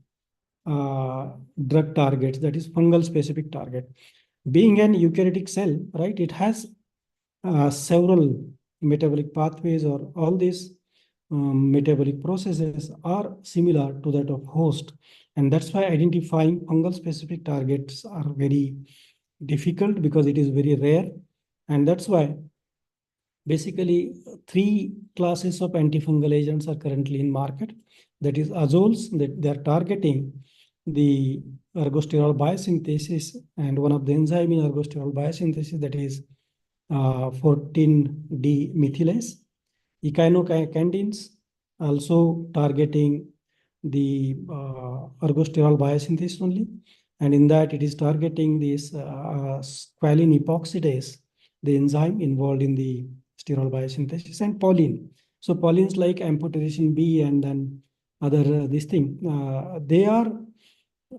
drug targets, that is fungal specific target. Being an eukaryotic cell, right, it has several metabolic pathways, or all these metabolic processes are similar to that of host. And that's why identifying fungal specific targets are very difficult, because it is very rare. And that's why basically 3 classes of antifungal agents are currently in market. That is azoles, that they are targeting the ergosterol biosynthesis, and one of the enzyme in ergosterol biosynthesis, that is 14D methylase. Echinocandins also targeting the ergosterol biosynthesis only, and in that it is targeting this squalene epoxidase, the enzyme involved in the sterol biosynthesis, and pauline. So paulines like amphotericin B and then other this thing, they are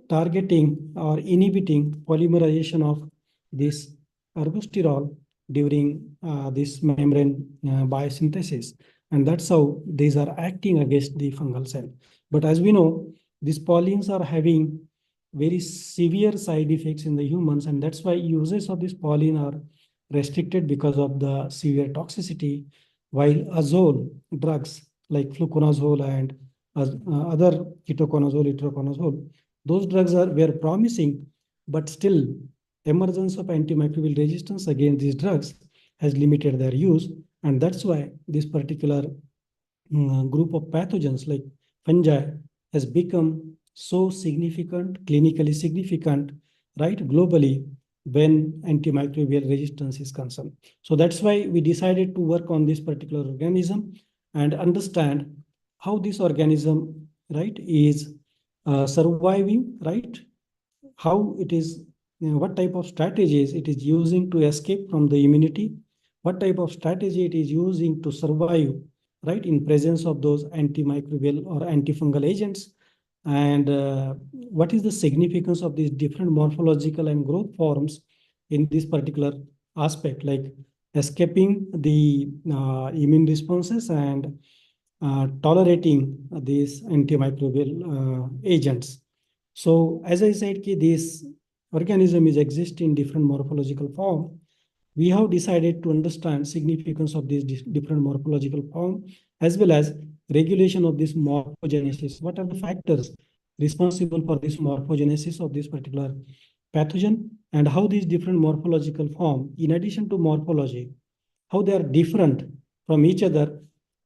targeting or inhibiting polymerization of this ergosterol during this membrane biosynthesis. And that's how these are acting against the fungal cell. But as we know, these paulines are having very severe side effects in the humans, and that's why uses of this pauline are restricted because of the severe toxicity, while azole drugs like fluconazole and other ketoconazole, itraconazole, those drugs were promising, but still emergence of antimicrobial resistance against these drugs has limited their use. And that's why this particular group of pathogens like fungi has become so significant, clinically significant, right, globally, when antimicrobial resistance is concerned. So that's why we decided to work on this particular organism and understand how this organism, right, is surviving, right, how it is, what type of strategies it is using to escape from the immunity, what type of strategy it is using to survive, right, in presence of those antimicrobial or antifungal agents, and what is the significance of these different morphological and growth forms in this particular aspect, like escaping the immune responses and tolerating these antimicrobial agents. So as I said, this organism is exist in different morphological form. We have decided to understand significance of these different morphological form, as well as regulation of this morphogenesis. What are the factors responsible for this morphogenesis of this particular pathogen, and how these different morphological form, in addition to morphology, how they are different from each other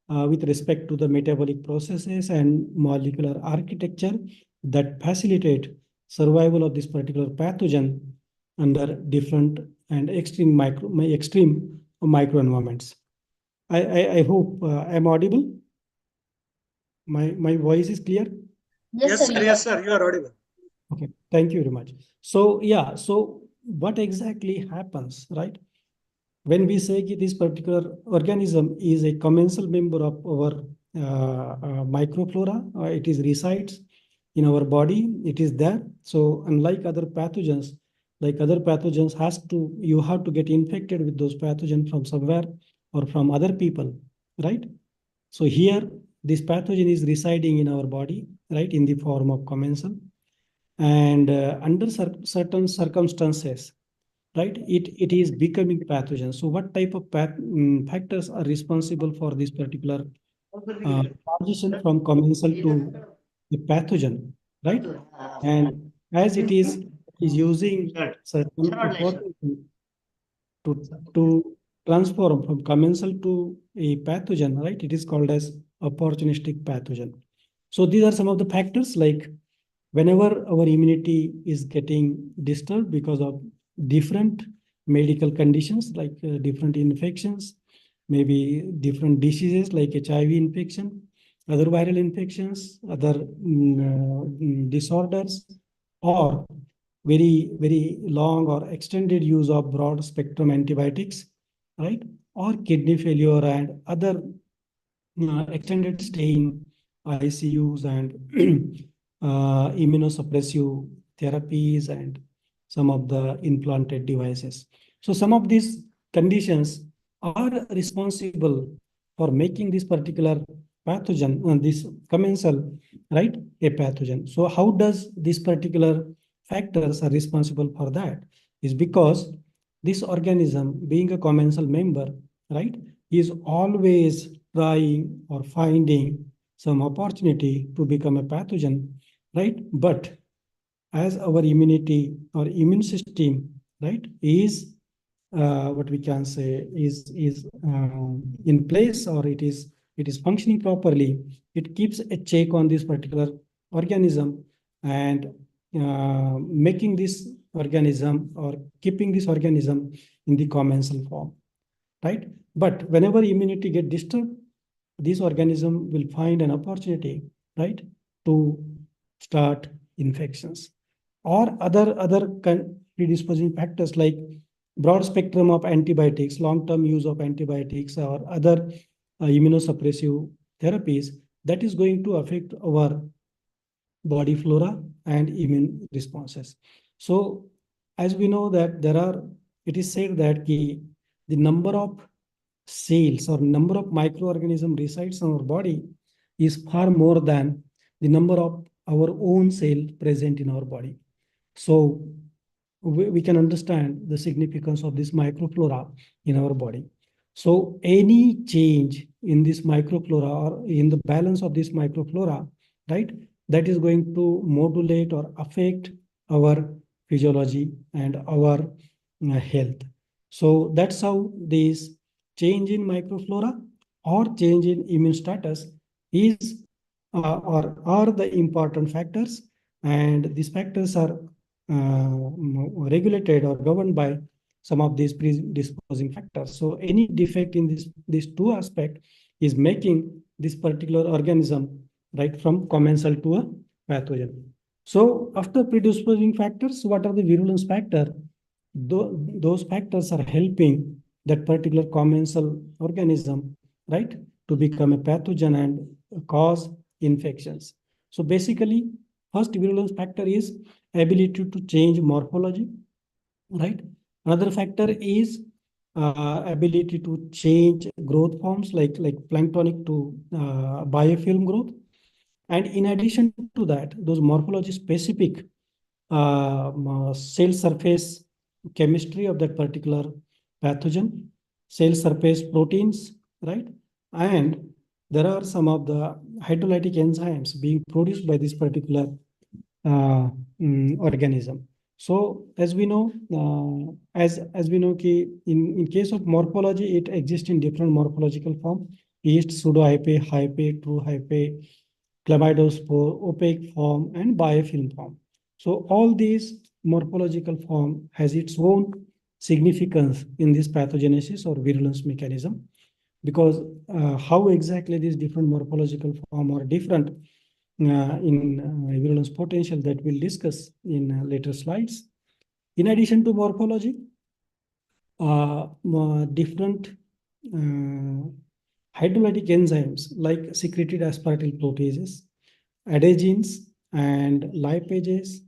with respect to the metabolic processes and molecular architecture that facilitate survival of this particular pathogen under different and extreme microenvironments. I hope I'm audible. My voice is clear? Yes, sir. Yes, sir. You are audible. Okay, thank you very much. So yeah, so what exactly happens, right? When we say this particular organism is a commensal member of our microflora, it is resides in our body, it is there. So unlike other pathogens, you have to get infected with those pathogens from somewhere or from other people, right? So here, this pathogen is residing in our body, right, in the form of commensal. And under certain circumstances, right, it is becoming pathogen. So what type of factors are responsible for this particular transition from commensal to the pathogen, right? And as it is using certain opportunity to transform from commensal to a pathogen, right? It is called as opportunistic pathogen. So these are some of the factors, like whenever our immunity is getting disturbed because of different medical conditions, like different infections, maybe different diseases like HIV infection, other viral infections, other disorders, or very long or extended use of broad spectrum antibiotics, right? Or kidney failure and other extended stay in ICUs and immunosuppressive therapies and some of the implanted devices. So some of these conditions are responsible for making this particular pathogen, this commensal, right, a pathogen. So how does this particular factors are responsible for that? Is because this organism, being a commensal member, right, is always trying or finding some opportunity to become a pathogen, right? But as our immunity or immune system, right, is what we can say is in place, or it is functioning properly, it keeps a check on this particular organism and making this organism or keeping this organism in the commensal form, right? But whenever immunity get disturbed, this organism will find an opportunity, right, to start infections or other predisposing factors like broad spectrum of antibiotics, long-term use of antibiotics, or other immunosuppressive therapies that is going to affect our body flora and immune responses. So as we know that it is said that the number of cells or number of microorganisms resides in our body is far more than the number of our own cell present in our body. So we can understand the significance of this microflora in our body. So any change in this microflora or in the balance of this microflora, right, that is going to modulate or affect our physiology and our health. So that's how this change in microflora or change in immune status is or are the important factors, and these factors are regulated or governed by some of these predisposing factors. So any defect in these two aspects is making this particular organism, right, from commensal to a pathogen. So after predisposing factors, what are the virulence factor? Those factors are helping that particular commensal organism, right, to become a pathogen and cause infections. So basically, first virulence factor is ability to change morphology, right? Another factor is ability to change growth forms like planktonic to biofilm growth. And in addition to that, those morphology specific cell surface chemistry of that particular pathogen, cell surface proteins, right? And there are some of the hydrolytic enzymes being produced by this particular organism. So as we know, as we know, in case of morphology, it exists in different morphological form: yeast, pseudohyphae, hyphae, true hyphae, chlamydospore, opaque form, and biofilm form. So all these morphological form has its own significance in this pathogenesis or virulence mechanism. because how exactly these different morphological form are different in virulence potential that we'll discuss in later slides. In addition to morphology, different hydrolytic enzymes like secreted aspartyl proteases, adhesions, and lipases,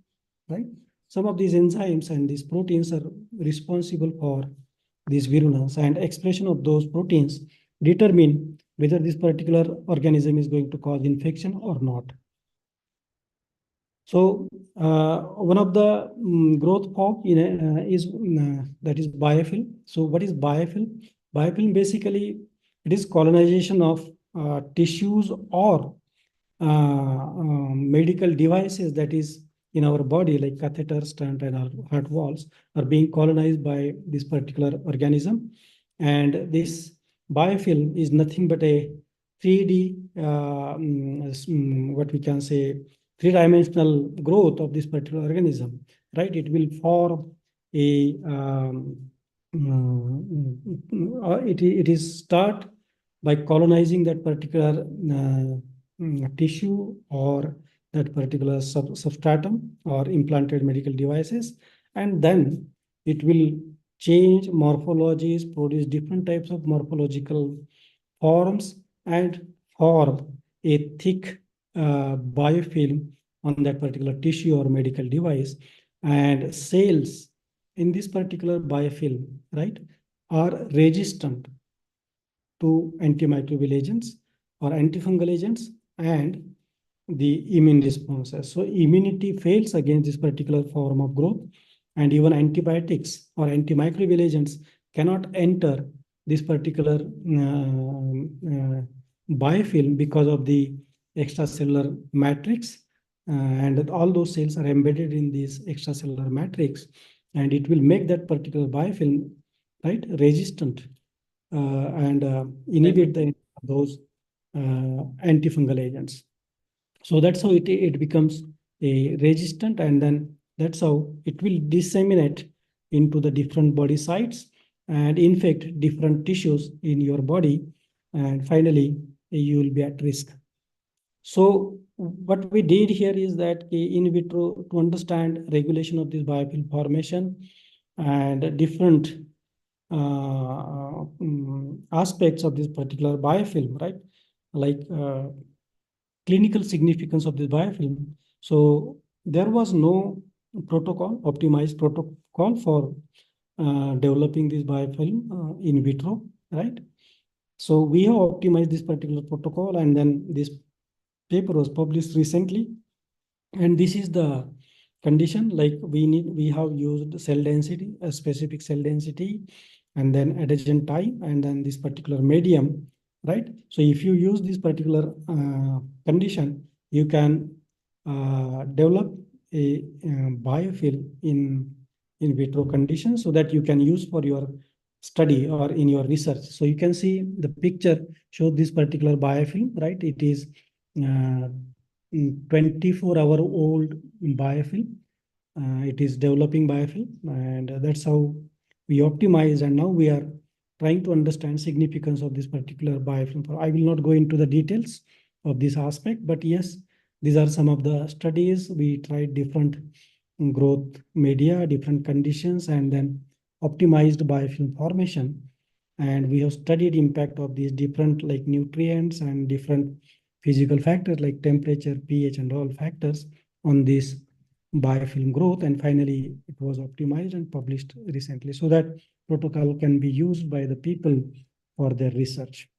right? Some of these enzymes and these proteins are responsible for this virulence, and expression of those proteins determine whether this particular organism is going to cause infection or not. So one of the growth form is that is biofilm. So what is biofilm? Biofilm basically it is colonization of tissues or medical devices that is in our body, like catheter, stent, and our heart valves are being colonized by this particular organism. And this biofilm is nothing but a 3D, what we can say, three-dimensional growth of this particular organism, right? It will form a, it is start by colonizing that particular tissue or that particular substratum or implanted medical devices, and then it will change morphologies, produce different types of morphological forms, and form a thick biofilm on that particular tissue or medical device. And cells in this particular biofilm, right, are resistant to antimicrobial agents or antifungal agents and the immune responses. So immunity fails against this particular form of growth, and even antibiotics or antimicrobial agents cannot enter this particular biofilm because of the extracellular matrix, and all those cells are embedded in this extracellular matrix, and it will make that particular biofilm, right, resistant and inhibit those antifungal agents. So that's how it becomes a resistant, and then that's how it will disseminate into the different body sites and infect different tissues in your body, and finally you will be at risk. So what we did here is that in vitro, to understand regulation of this biofilm formation and different aspects of this particular biofilm, right? Like clinical significance of this biofilm. So there was no protocol, optimized protocol for developing this biofilm in vitro, right? So we have optimized this particular protocol, and then this paper was published recently. And this is the condition, like we have used cell density, a specific cell density, and then adhesion time, and then this particular medium, right? So if you use this particular condition, you can develop a biofilm in vitro conditions so that you can use for your study or in your research. So you can see the picture shows this particular biofilm, right? It is 24-hour-old biofilm. It is developing biofilm, and that's how we optimize. And now we are trying to understand significance of this particular biofilm. I will not go into the details of this aspect, but yes, these are some of the studies. We tried different growth media, different conditions, and then optimized biofilm formation. And we have studied impact of these different like nutrients and different physical factors like temperature, pH, and all factors on this biofilm growth. And finally, it was optimized and published recently so that protocol can be used by the people for their research.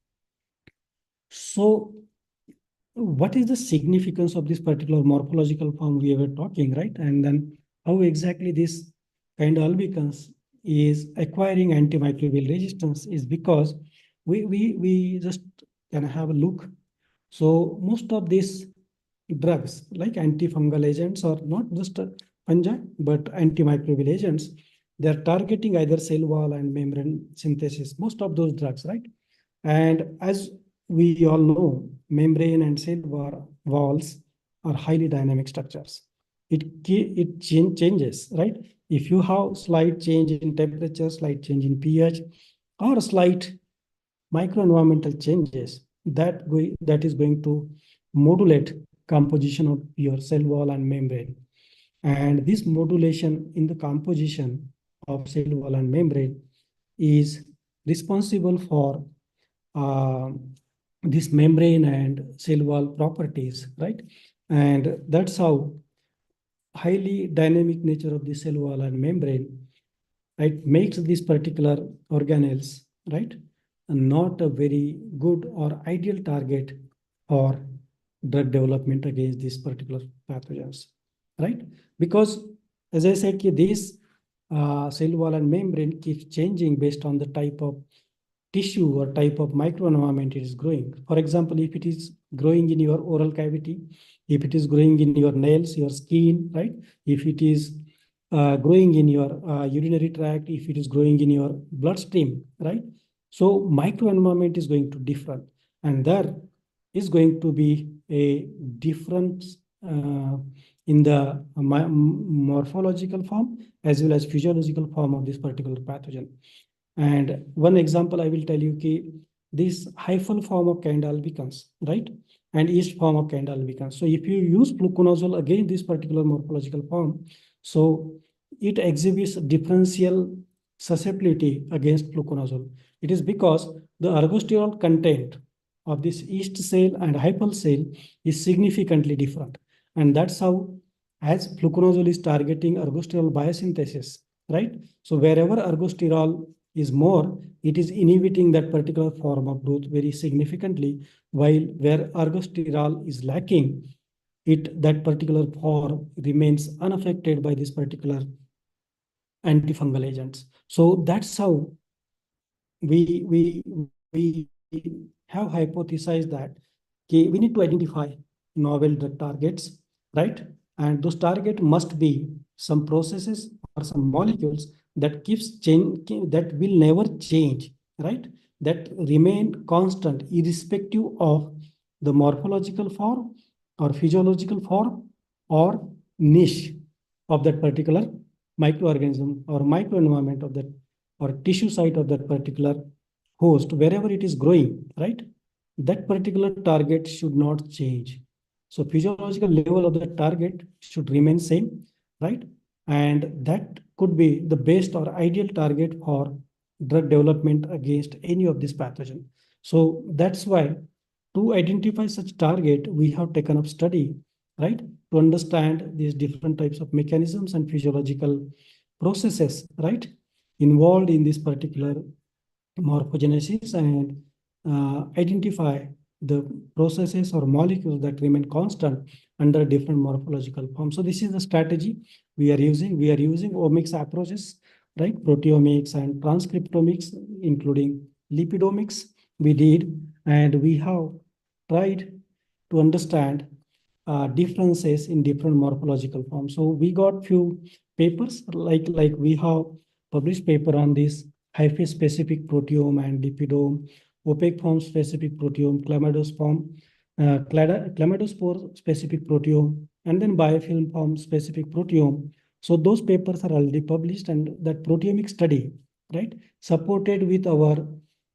So what is the significance of this particular morphological form we were talking, right? And then how exactly this kind of albicans is acquiring antimicrobial resistance is because we just can have a look. So most of these drugs like antifungal agents are not just fungi, but antimicrobial agents. They're targeting either cell wall and membrane synthesis, most of those drugs, right? And as we all know, membrane and cell walls are highly dynamic structures. It changes, right? If you have slight change in temperature, slight change in pH, or a slight microenvironmental changes that is going to modulate composition of your cell wall and membrane. And this modulation in the composition of cell wall and membrane is responsible for this membrane and cell wall properties, right? And that's how highly dynamic nature of the cell wall and membrane, right, makes these particular organelles, right, not a very good or ideal target for drug development against these particular pathogens, right? Because as I said, this cell wall and membrane keeps changing based on the type of tissue or type of microenvironment it is growing. For example, if it is growing in your oral cavity, if it is growing in your nails, your skin, right? If it is growing in your urinary tract, if it is growing in your bloodstream, right? So microenvironment is going to differ, and there is going to be a difference in the morphological form as well as physiological form of this particular pathogen. And one example I will tell you, this hyphal form of Candida albicans, right? And yeast form of Candida albicans. So if you use fluconazole against this particular morphological form, so it exhibits differential susceptibility against fluconazole. It is because the ergosterol content of this yeast cell and hyphal cell is significantly different. And that's how, as fluconazole is targeting ergosterol biosynthesis, right? So wherever ergosterol is more, it is inhibiting that particular form of growth very significantly, while where ergosterol is lacking, that particular form remains unaffected by this particular antifungal agents. So that's how we have hypothesized that we need to identify novel drug targets, right? And those targets must be some processes or some molecules that keeps change, that will never change, right? That remain constant irrespective of the morphological form or physiological form or niche of that particular microorganism or microenvironment of that or tissue site of that particular host, wherever it is growing, right? That particular target should not change. So physiological level of the target should remain same, right? And that could be the best or ideal target for drug development against any of this pathogen. So that's why to identify such target, we have taken up study, right? To understand these different types of mechanisms and physiological processes, right? Involved in this particular morphogenesis and identify the processes or molecules that remain constant under different morphological forms. So this is the strategy we are using. We are using omics approaches, right? Proteomics and transcriptomics, including lipidomics we did, and we have tried to understand differences in different morphological forms. So we got few papers, like we have published paper on this hyphae specific proteome and lipidome, opaque form specific proteome, chlamydospore specific proteome, and then biofilm form specific proteome. So those papers are already published, and that proteomic study, right, supported with our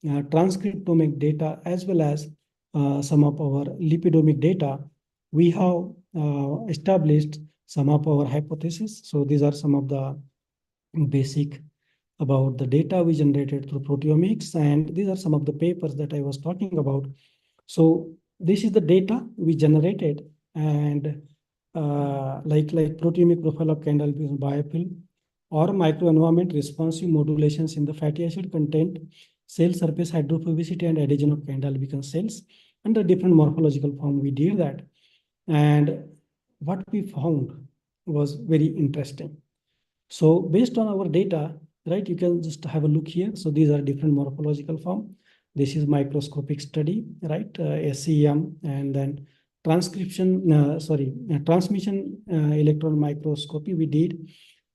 transcriptomic data as well as some of our lipidomic data, we have established some of our hypotheses. So these are some of the basic about the data we generated through proteomics, and these are some of the papers that I was talking about. So this is the data we generated, and like proteomic profile of Candida albicans biofilm or microenvironment responsive modulations in the fatty acid content, cell surface hydrophobicity and adhesion of Candida albicans cells under different morphological form. We did that, and what we found was very interesting. So based on our data, right, you can just have a look here. So these are different morphological form. This is microscopic study, right? SEM, and then transmission electron microscopy we did.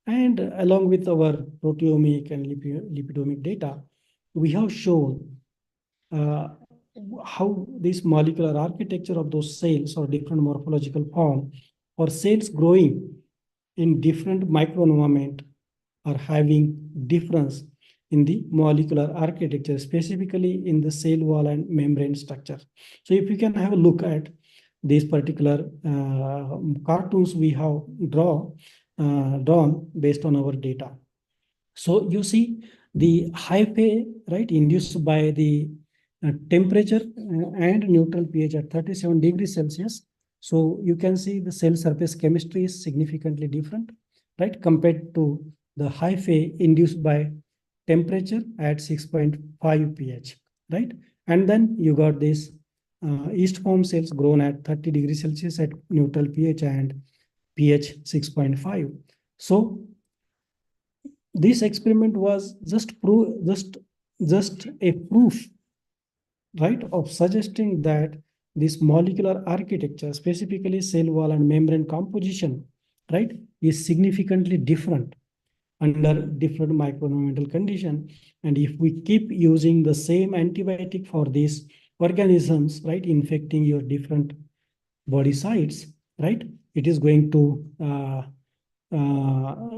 And along with our proteomic and lipidomic data, we have shown how this molecular architecture of those cells or different morphological form or cells growing in different microenvironment are having difference in the molecular architecture, specifically in the cell wall and membrane structure. So if you can have a look at these particular cartoons we have drawn based on our data. So you see the hyphae, right, induced by the temperature and neutral pH at 37 degrees Celsius. So you can see the cell surface chemistry is significantly different, right, compared to the hyphae induced by temperature at 6.5 pH, right? And then you got this yeast form cells grown at 30 degrees Celsius at neutral pH and pH 6.5. So this experiment was just a proof, right, of suggesting that this molecular architecture, specifically cell wall and membrane composition, right, is significantly different under different microenvironmental condition. And if we keep using the same antibiotic for these organisms, right, infecting your different body sites, right, it is going to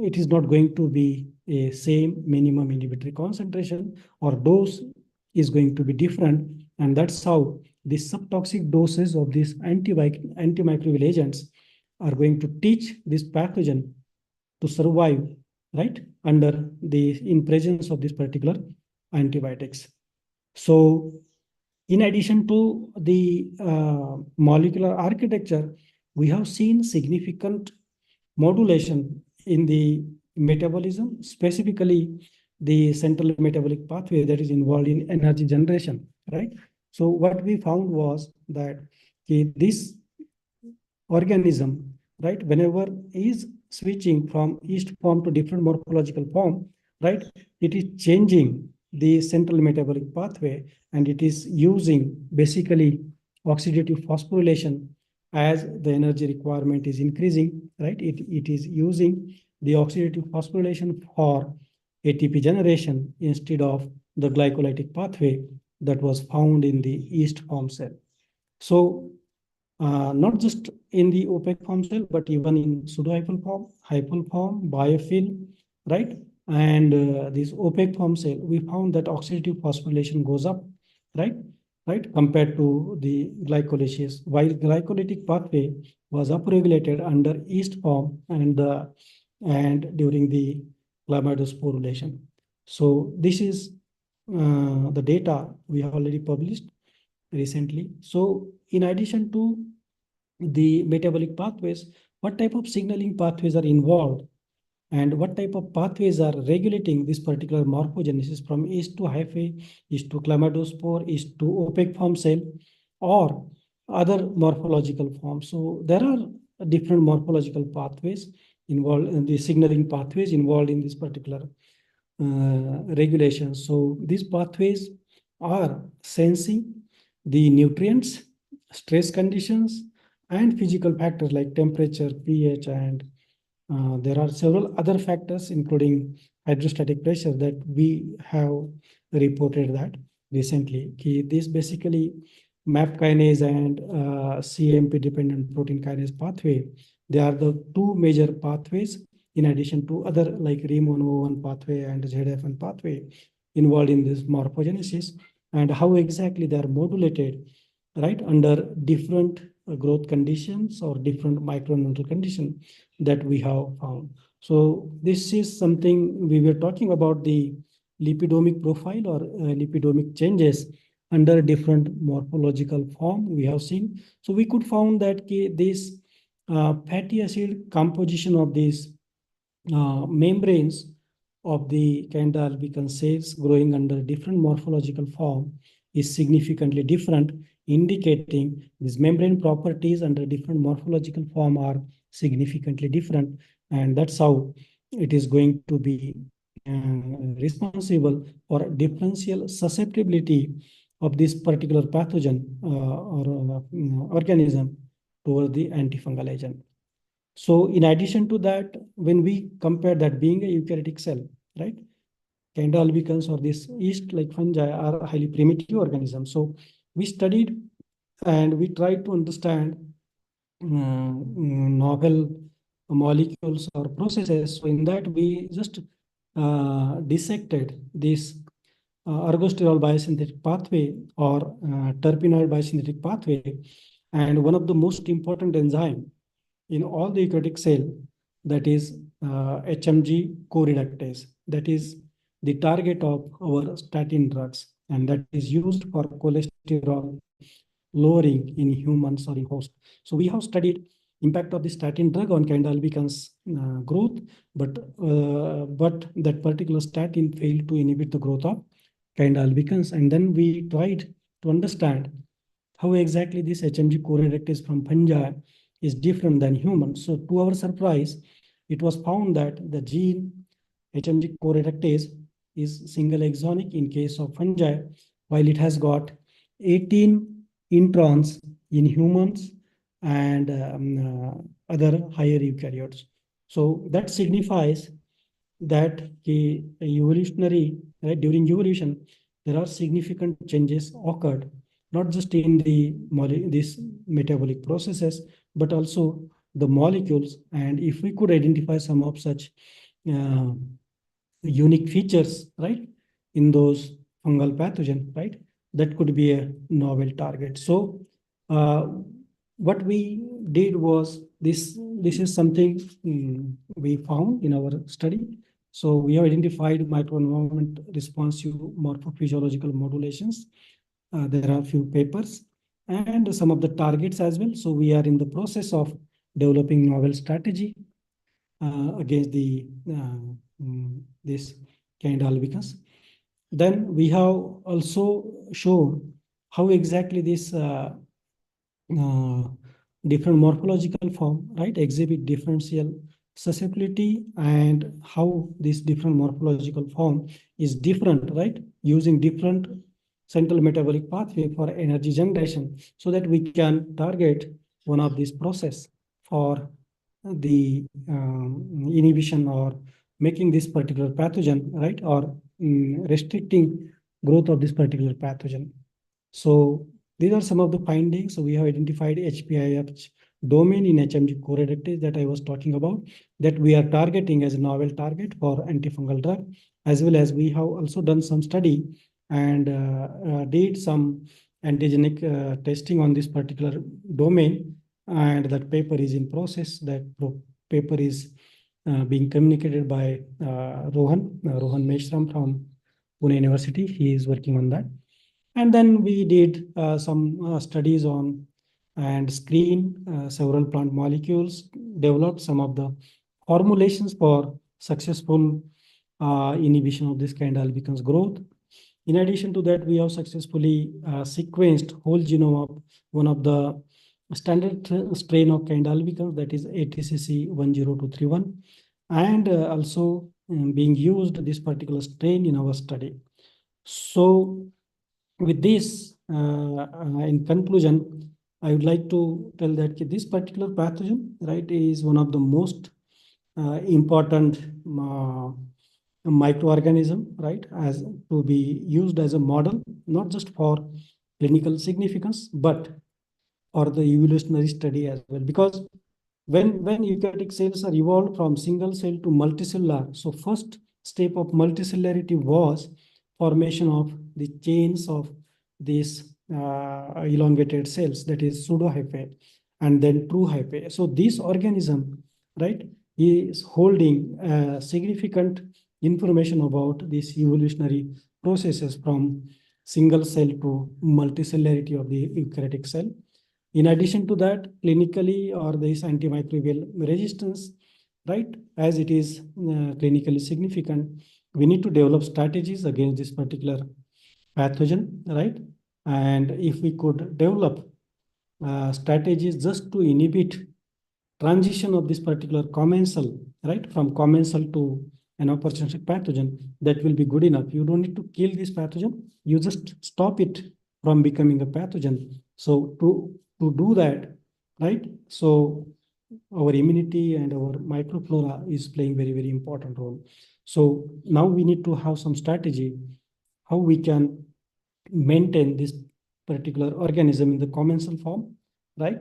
it is not going to be a same minimum inhibitory concentration, or dose is going to be different. And that's how the subtoxic doses of these antimicrobial agents are going to teach this pathogen to survive, right, under the in presence of this particular antibiotics. So in addition to the molecular architecture, we have seen significant modulation in the metabolism, specifically the central metabolic pathway that is involved in energy generation, right? So what we found was that this organism, right, whenever is switching from yeast form to different morphological form, right, it is changing the central metabolic pathway, and it is using basically oxidative phosphorylation as the energy requirement is increasing, right? It is using the oxidative phosphorylation for ATP generation instead of the glycolytic pathway that was found in the yeast form cell. So not just in the opaque form cell, but even in hyphal form, biofilm, right? And this opaque form cell, we found that oxidative phosphorylation goes up, right? Right, compared to the glycolysis, while glycolytic pathway was upregulated under yeast form and during the chlamydosporulation. So this is the data we have already published recently. So in addition to the metabolic pathways, what type of signaling pathways are involved, and what type of pathways are regulating this particular morphogenesis from yeast to hyphae, yeast to chlamydospore, yeast to opaque form cell, or other morphological forms. So there are different morphological pathways involved in the signaling pathways involved in this particular regulation. So these pathways are sensing the nutrients, stress conditions, and physical factors like temperature, pH, and there are several other factors, including hydrostatic pressure, that we have reported that recently. This basically MAP kinase and CAMP dependent protein kinase pathway. They are the two major pathways, in addition to other like RIM101 pathway and ZFN pathway involved in this morphogenesis, and how exactly they are modulated, right, under different growth conditions or different microenvironmental conditions that we have found. So this is something we were talking about, the lipidomic profile or lipidomic changes under different morphological form we have seen. So we could found that this fatty acid composition of these membranes of the Candida albicans cells growing under different morphological form is significantly different, indicating these membrane properties under different morphological form are significantly different, and that's how it is going to be responsible for differential susceptibility of this particular pathogen or organism toward the antifungal agent. So in addition to that, when we compare that being a eukaryotic cell, right, Candida albicans or this yeast-like fungi are highly primitive organisms. So we studied and we tried to understand novel molecules or processes. So in that, we just dissected this ergosterol biosynthetic pathway or terpenoid biosynthetic pathway, and one of the most important enzyme in all the eukaryotic cell, that is HMG co-reductase, that is the target of our statin drugs, and that is used for cholesterol lowering in humans or in host. So we have studied impact of the statin drug on kind albicans growth, but that particular statin failed to inhibit the growth of kind albicans, and then we tried to understand how exactly this HMG co-reductase from fungi is different than humans. So to our surprise, it was found that the gene HMG co-reductase is single exonic in case of fungi, while it has got 18 introns in humans and other higher eukaryotes. So that signifies that the evolutionary, right, during evolution, there are significant changes occurred, not just in the these metabolic processes, but also the molecules. And if we could identify some of such unique features, right, in those fungal pathogen, right, that could be a novel target. So what we did was this is something we found in our study. So we have identified microenvironment responsive morphophysiological modulations. There are a few papers and some of the targets as well. So we are in the process of developing novel strategy against the this kind albicans. Then we have also shown how exactly this different morphological form, right, exhibit differential susceptibility, and how this different morphological form is different, right, using different central metabolic pathway for energy generation, so that we can target one of these process for the inhibition or making this particular pathogen, right, or restricting growth of this particular pathogen. So these are some of the findings. So we have identified HPIF domain in HMG co-reductase that I was talking about, that we are targeting as a novel target for antifungal drug, as well as we have also done some study and did some antigenic testing on this particular domain, and that paper is in process. That paper is being communicated by Rohan Meshram from Pune University. He is working on that. And then we did some studies on and screen several plant molecules, developed some of the formulations for successful inhibition of this kind of albicans growth. In addition to that, we have successfully sequenced whole genome of one of the standard strain of kind albicans, that is ATCC 10231, and also being used this particular strain in our study. So with this, in conclusion, I would like to tell that this particular pathogen, right, is one of the most important microorganism, right, as to be used as a model, not just for clinical significance, but for the evolutionary study as well. Because when eukaryotic cells are evolved from single cell to multicellular, so first step of multicellularity was formation of the chains of these elongated cells, that is pseudohyphae, and then true hyphae. So this organism, right, is holding significant information about these evolutionary processes from single cell to multicellularity of the eukaryotic cell. In addition to that, clinically, or this antimicrobial resistance, right, as it is clinically significant, we need to develop strategies against this particular pathogen, right? And if we could develop strategies just to inhibit transition of this particular commensal, right, from commensal to an opportunistic pathogen, that will be good enough. You don't need to kill this pathogen, you just stop it from becoming a pathogen. So to do that, right, so our immunity and our microflora is playing very, very important role. So now we need to have some strategy how we can maintain this particular organism in the commensal form, right?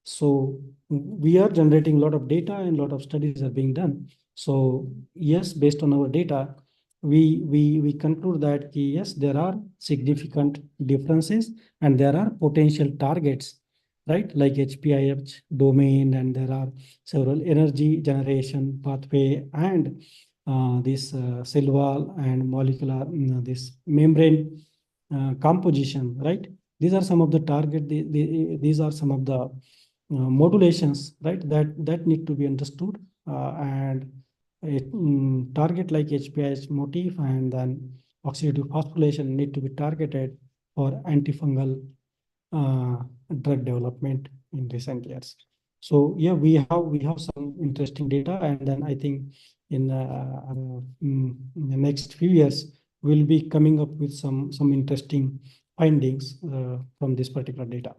So we are generating a lot of data and a lot of studies are being done. So yes, based on our data, we conclude that yes, there are significant differences and there are potential targets, right? Like HPIH domain, and there are several energy generation pathway and this cell wall and molecular this membrane composition, right? These are some of the target. These are some of the modulations, right? That need to be understood, and a target like HPI's motif and then oxidative phosphorylation need to be targeted for antifungal uh, drug development in recent years. So yeah, we have some interesting data, and then I think in the next few years we'll be coming up with some interesting findings from this particular data.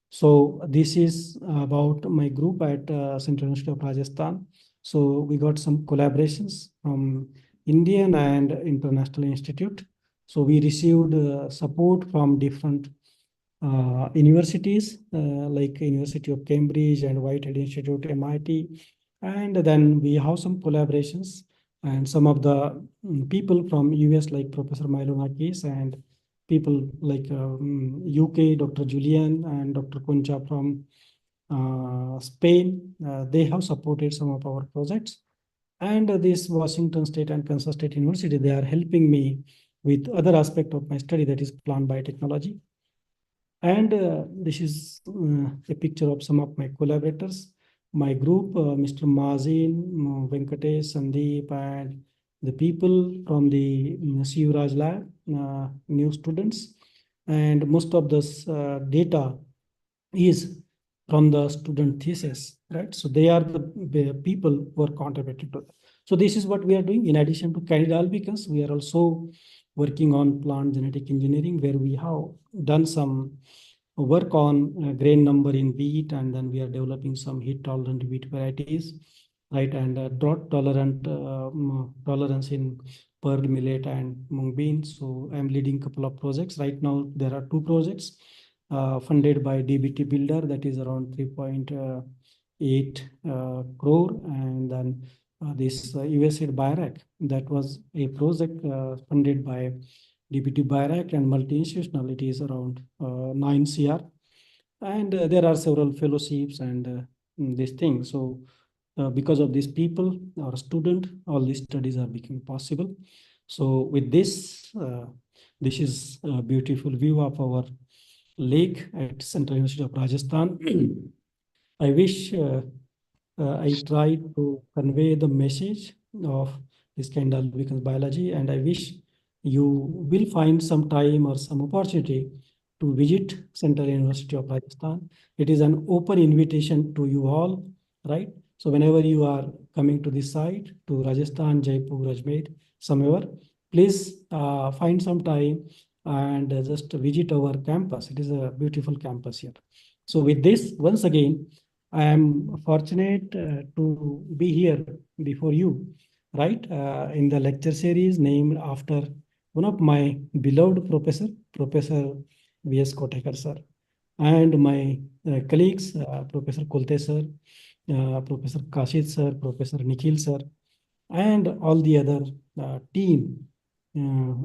So this is about my group at Central University of Rajasthan. So we got some collaborations from Indian and International Institute. So we received support from different universities like University of Cambridge and Whitehead Institute, MIT. And then we have some collaborations and some of the people from US like Professor Milonakis and people like UK, Dr. Julian and Dr. Concha from Spain. They have supported some of our projects. And this Washington State and Kansas State University, they are helping me with other aspect of my study, that is plant biotechnology. And this is a picture of some of my collaborators. My group, Mr. Mazin, Venkatesh, Sandeep, and the people from the Sivraj lab, new students. And most of this data is from the student thesis, right? So they are the people who are contributing to that. So this is what we are doing. In addition to candida albicans, we are also working on plant genetic engineering, where we have done some work on grain number in wheat, and then we are developing some heat tolerant wheat varieties, right? And drought tolerant tolerance in pearl millet and mung beans. So I'm leading a couple of projects right now. There are two projects funded by DBT Builder, that is around 3.8 crore, and then this USAID BIRAC, that was a project funded by DBT BIRAC and multi-institutional, it is around 9 CR. And there are several fellowships and these things. So because of these people or student, all these studies are becoming possible. So with this, this is a beautiful view of our lake at Central University of Rajasthan. I wish I try to convey the message of this kind of becomes biology, and I wish you will find some time or some opportunity to visit Central University of Rajasthan. It is an open invitation to you all, right? So whenever you are coming to this site, to Rajasthan, Jaipur, Ajmer, somewhere, please find some time and just visit our campus. It is a beautiful campus here. So with this, once again, I am fortunate to be here before you, right? In the lecture series named after one of my beloved professor, Professor V.S. Kothekar sir, and my colleagues, Professor Kolte sir, Professor Kashid sir, Professor Nikhil sir, and all the other team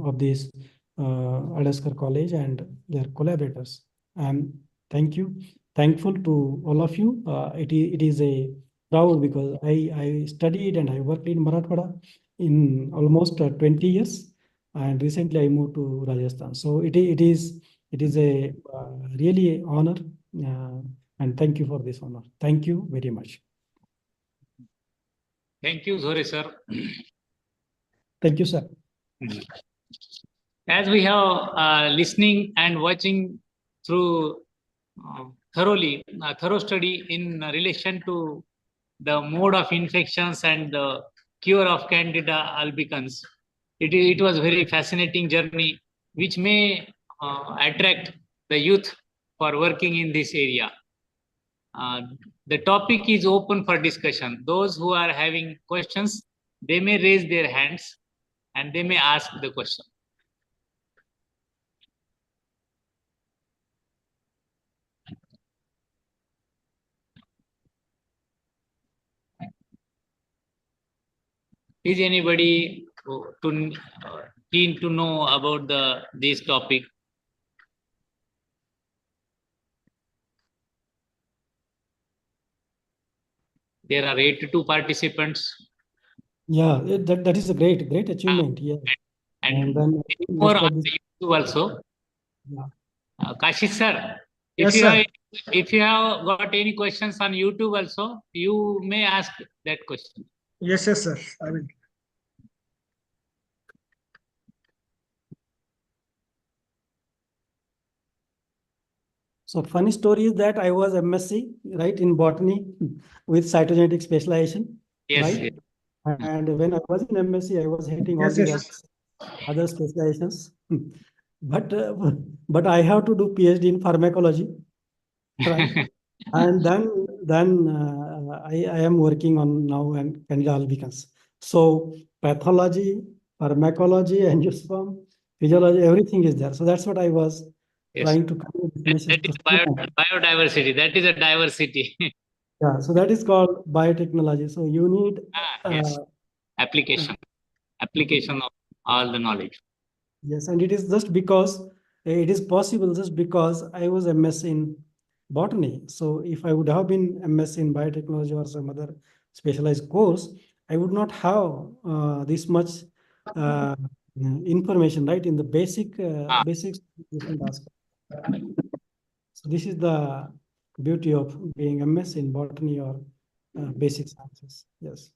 of this Adaskar College and their collaborators. And thank you. Thankful to all of you. It is a proud because I studied and I worked in Marathwada in almost 20 years. And recently I moved to Rajasthan. So it is a really honor. And thank you for this honor. Thank you very much. Thank you, Zore sir. Thank you, sir. As we have listening and watching through thorough study in relation to the mode of infections and the cure of Candida albicans. It was very fascinating journey, which may attract the youth for working in this area. The topic is open for discussion. Those who are having questions, they may raise their hands and they may ask the question. Is anybody keen to know about this topic? There are 82 participants. Yeah, that is a great achievement. Yeah. And then more most on of this, YouTube also. yeah. Kashi sir, Yes, sir. if you have got any questions on YouTube also, you may ask that question. Yes, sir. I will. So funny story is that I was MSc, right, in botany with cytogenetic specialization, Yes, right? yes. And when I was in MSc, I was hating all Yes, these yes. other specializations. But I have to do PhD in pharmacology, right? And then I am working on now and Candida albicans. So pathology, pharmacology, angiosperm, physiology, everything is there. So that's what I was Yes. trying to create this message That is to biodiversity. That is a diversity. yeah, so that is called biotechnology. So you need Yes. Application of all the knowledge. yes, and it is just because it is possible just because I was MS in botany. So if I would have been MS in biotechnology or some other specialized course, I would not have this much uh, information, right, in the basics different aspects. So this is the beauty of being MS in botany or basic sciences. Yes.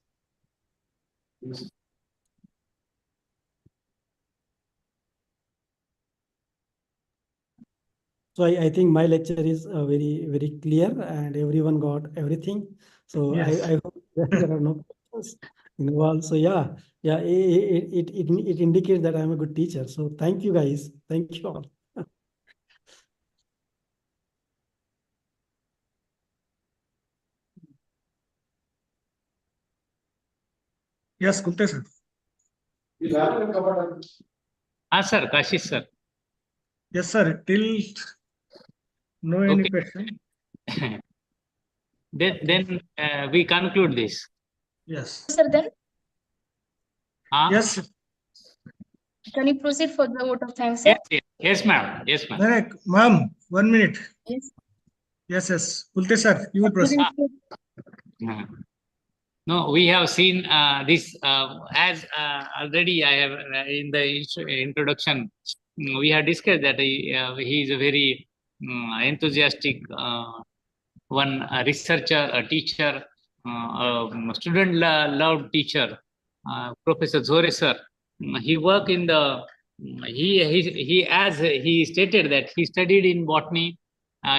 So I think my lecture is very clear and everyone got everything. So Yes. I hope there are no questions involved. So yeah, it indicates that I'm a good teacher. So thank you guys. Thank you all. Yes, Gupta sir. Sir, Kashi sir. Yes, sir. Till no any Okay. question. Then we conclude this. Yes. Sir, then Yes. can you proceed for the vote of thanks, sir? Yes, ma'am. Yes, ma'am. No, ma'am, 1 minute. Yes. Yes. Kulte sir, you will proceed. No, we have seen this as already I have in the introduction. We have discussed that he is a very enthusiastic one researcher, a teacher, student loved teacher, Professor Zore sir. He worked in the he as he stated that he studied in botany.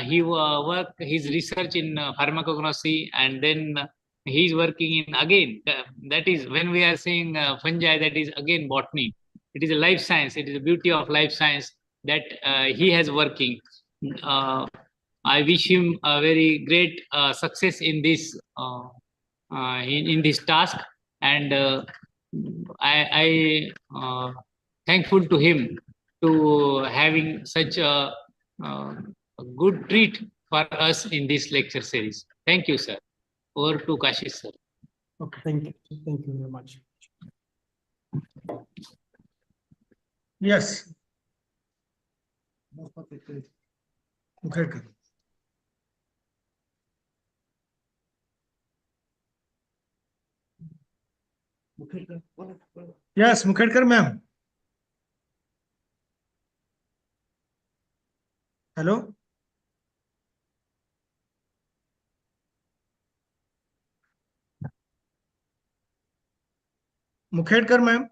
He worked his research in pharmacognosy, and then he's working in again. That is when we are saying fungi. That is again botany. It is a life science. It is the beauty of life science that he has working. I wish him a very great success in this in this task, and I thankful to him to having such a good treat for us in this lecture series. Thank you, sir. Over to Kashi, sir. Okay. Thank you very much. Yes. Okay. Yes, Mukherkar ma'am. Hello. Mukherkar ma'am.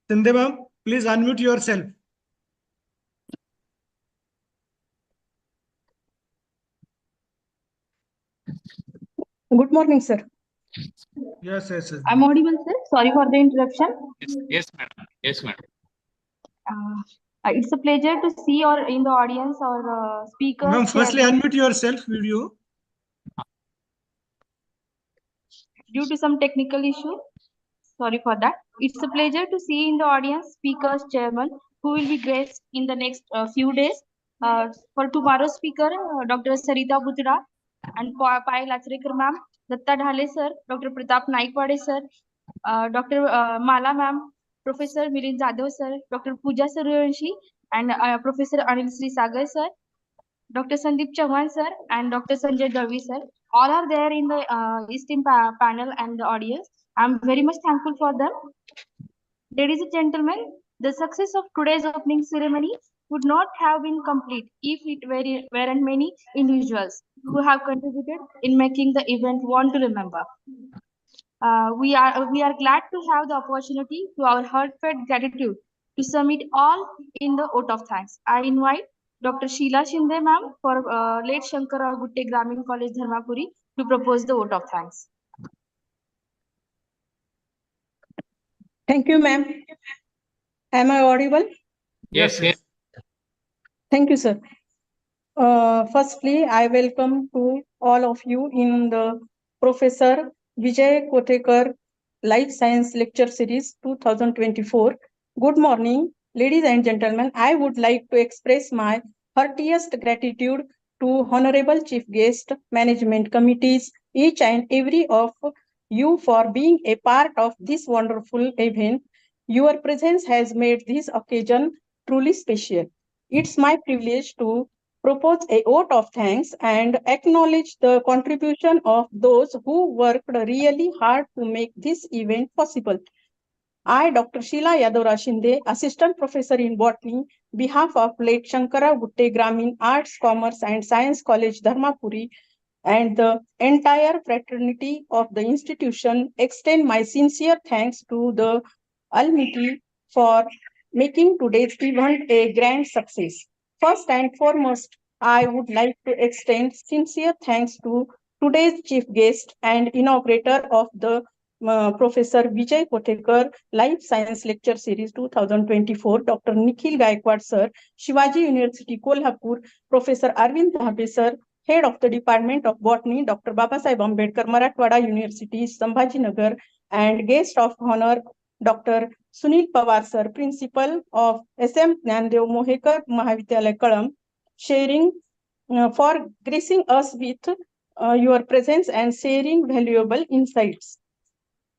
Sindhe ma'am, please unmute yourself. Good morning, sir. Yes. I'm audible, sir. Sorry for the interruption. Yes, madam. Yes, madam. It's a pleasure to see or in the audience or speakers. Ma'am, firstly unmute yourself video. Due to some technical issue, sorry for that. It's a pleasure to see in the audience speakers, chairman, who will be graced in the next few days. For tomorrow's speaker, Dr. Sarita Butra and Payal Achrekar ma'am, Datta Dhale sir, Dr. Pratap Naikwade sir, Dr. Mala ma'am, Professor Milind Jadhav sir, Dr. Pooja Suryavanshi, and Professor Anil Sri Sagar sir, Dr. Sandeep Chauhan sir, and Dr. Sanjay Davi sir. All are there in the esteemed panel and the audience. I'm very much thankful for them. Ladies and gentlemen, the success of today's opening ceremony would not have been complete if it weren't many individuals who have contributed in making the event one to remember. We are glad to have the opportunity to our heartfelt gratitude to submit all in the vote of thanks. I invite Dr. Sheila Shinde ma'am for late Shankara Gutte Gramin College Dharmapuri to propose the vote of thanks. Thank you, ma'am. Am I audible? Yes, yes. Thank you, sir. Firstly, I welcome to all of you in the Professor Vijay Kothekar Life Science Lecture Series 2024. Good morning, ladies and gentlemen. I would like to express my heartiest gratitude to Honorable Chief Guest, Management Committees, each and every of you for being a part of this wonderful event. Your presence has made this occasion truly special. It's my privilege to propose a vote of thanks and acknowledge the contribution of those who worked really hard to make this event possible. I, Dr. Sheila Yadavra Shinde, Assistant Professor in Botany, behalf of late Shankara Gutte Gramin Arts, Commerce and Science College, Dharmapuri, and the entire fraternity of the institution, extend my sincere thanks to the Almighty for making today's event a grand success. First and foremost, I would like to extend sincere thanks to today's chief guest and inaugurator of the Professor Vijay Kothekar Life Science Lecture Series 2024, Dr. Nikhil Gaikwad Sir, Shivaji University Kolhapur, Professor Arvind Dhabe Sir, Head of the Department of Botany, Dr. Babasaheb Ambedkar, Marathwada University, Sambhajinagar, and guest of honor, Dr. Sunil Pawar Sir, Principal of SM Jnandev Mohekar Mahavidyalaya Kalam, sharing for gracing us with your presence and sharing valuable insights.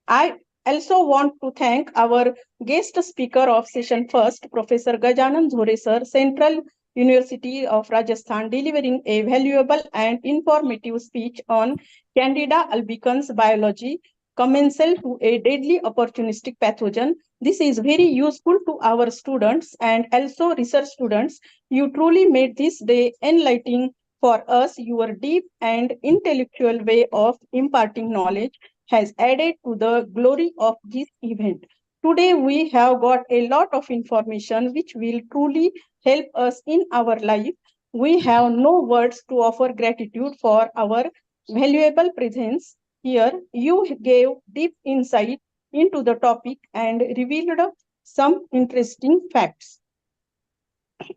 I also want to thank our guest speaker of session first, Professor Gajanan Zhore Sir, Central University of Rajasthan, delivering a valuable and informative speech on Candida albicans biology, commensal to a deadly opportunistic pathogen. This is very useful to our students and also research students. You truly made this day enlightening for us. Your deep and intellectual way of imparting knowledge has added to the glory of this event. Today, we have got a lot of information which will truly help us in our life. We have no words to offer gratitude for our valuable presence here. You gave deep insight into the topic and revealed some interesting facts.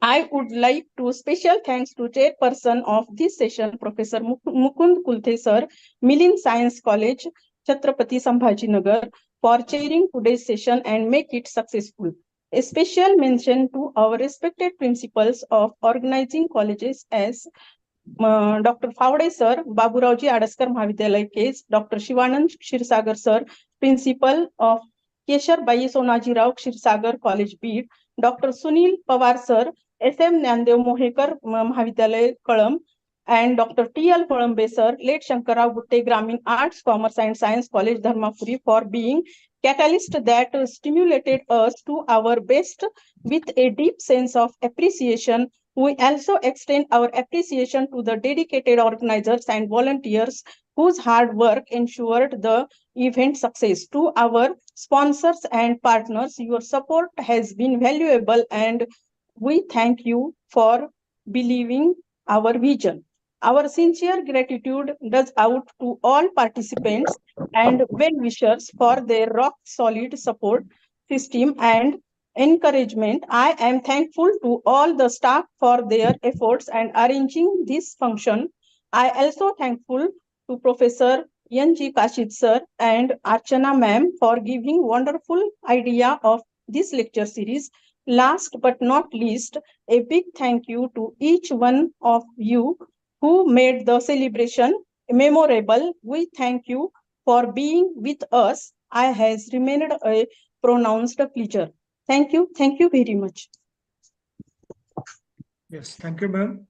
I would like to special thanks to chairperson of this session, Professor Mukund Kulte Sir, Milind Science College, Chhatrapati Sambhajinagar, for chairing today's session and make it successful. A special mention to our respected principals of organizing colleges as Dr. Favde Sir, Baburauji Adaskar Mahavidyalaya Case, Dr. Shivanand Kshirsagar Sir, Principal of Keshar Bai Sonaji Rao Kshirsagar College Beat, Dr. Sunil Pawar Sir, SM Jnandev Mohekar Mahavidyalaya Kalam, and Dr. T.L. Kolambe Sir, late Shankara Gutte Gramin Arts, Commerce and Science College, Dharmapuri, for being catalyst that stimulated us to our best with a deep sense of appreciation. We also extend our appreciation to the dedicated organizers and volunteers whose hard work ensured the event success. To our sponsors and partners, your support has been valuable and we thank you for believing our vision. Our sincere gratitude goes out to all participants and well-wishers for their rock-solid support system and encouragement. I am thankful to all the staff for their efforts and arranging this function. I also thankful to Professor N.G. Kashid sir and Archana ma'am for giving wonderful idea of this lecture series. Last but not least, a big thank you to each one of you who made the celebration memorable. We thank you for being with us. I has remained a pronounced pleasure. Thank you. Thank you very much. Yes, thank you, ma'am.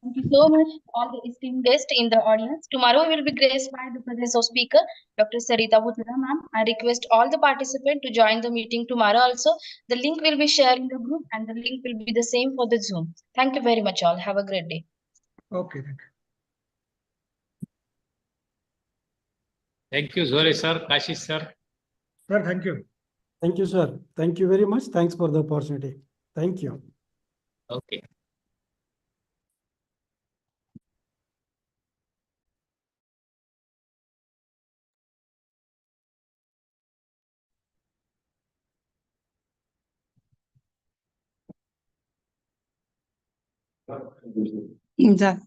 Thank you so much, all the esteemed guests in the audience. Tomorrow we will be graced by the presence of speaker, Dr. Sarita Bhutra, ma'am. I request all the participants to join the meeting tomorrow also. The link will be shared in the group and the link will be the same for the Zoom. Thank you very much all. Have a great day. Okay, thank you. Thank you, Zole sir, Kashish sir. Sir, thank you. Thank you, sir. Thank you very much. Thanks for the opportunity. Thank you. Okay. Yeah.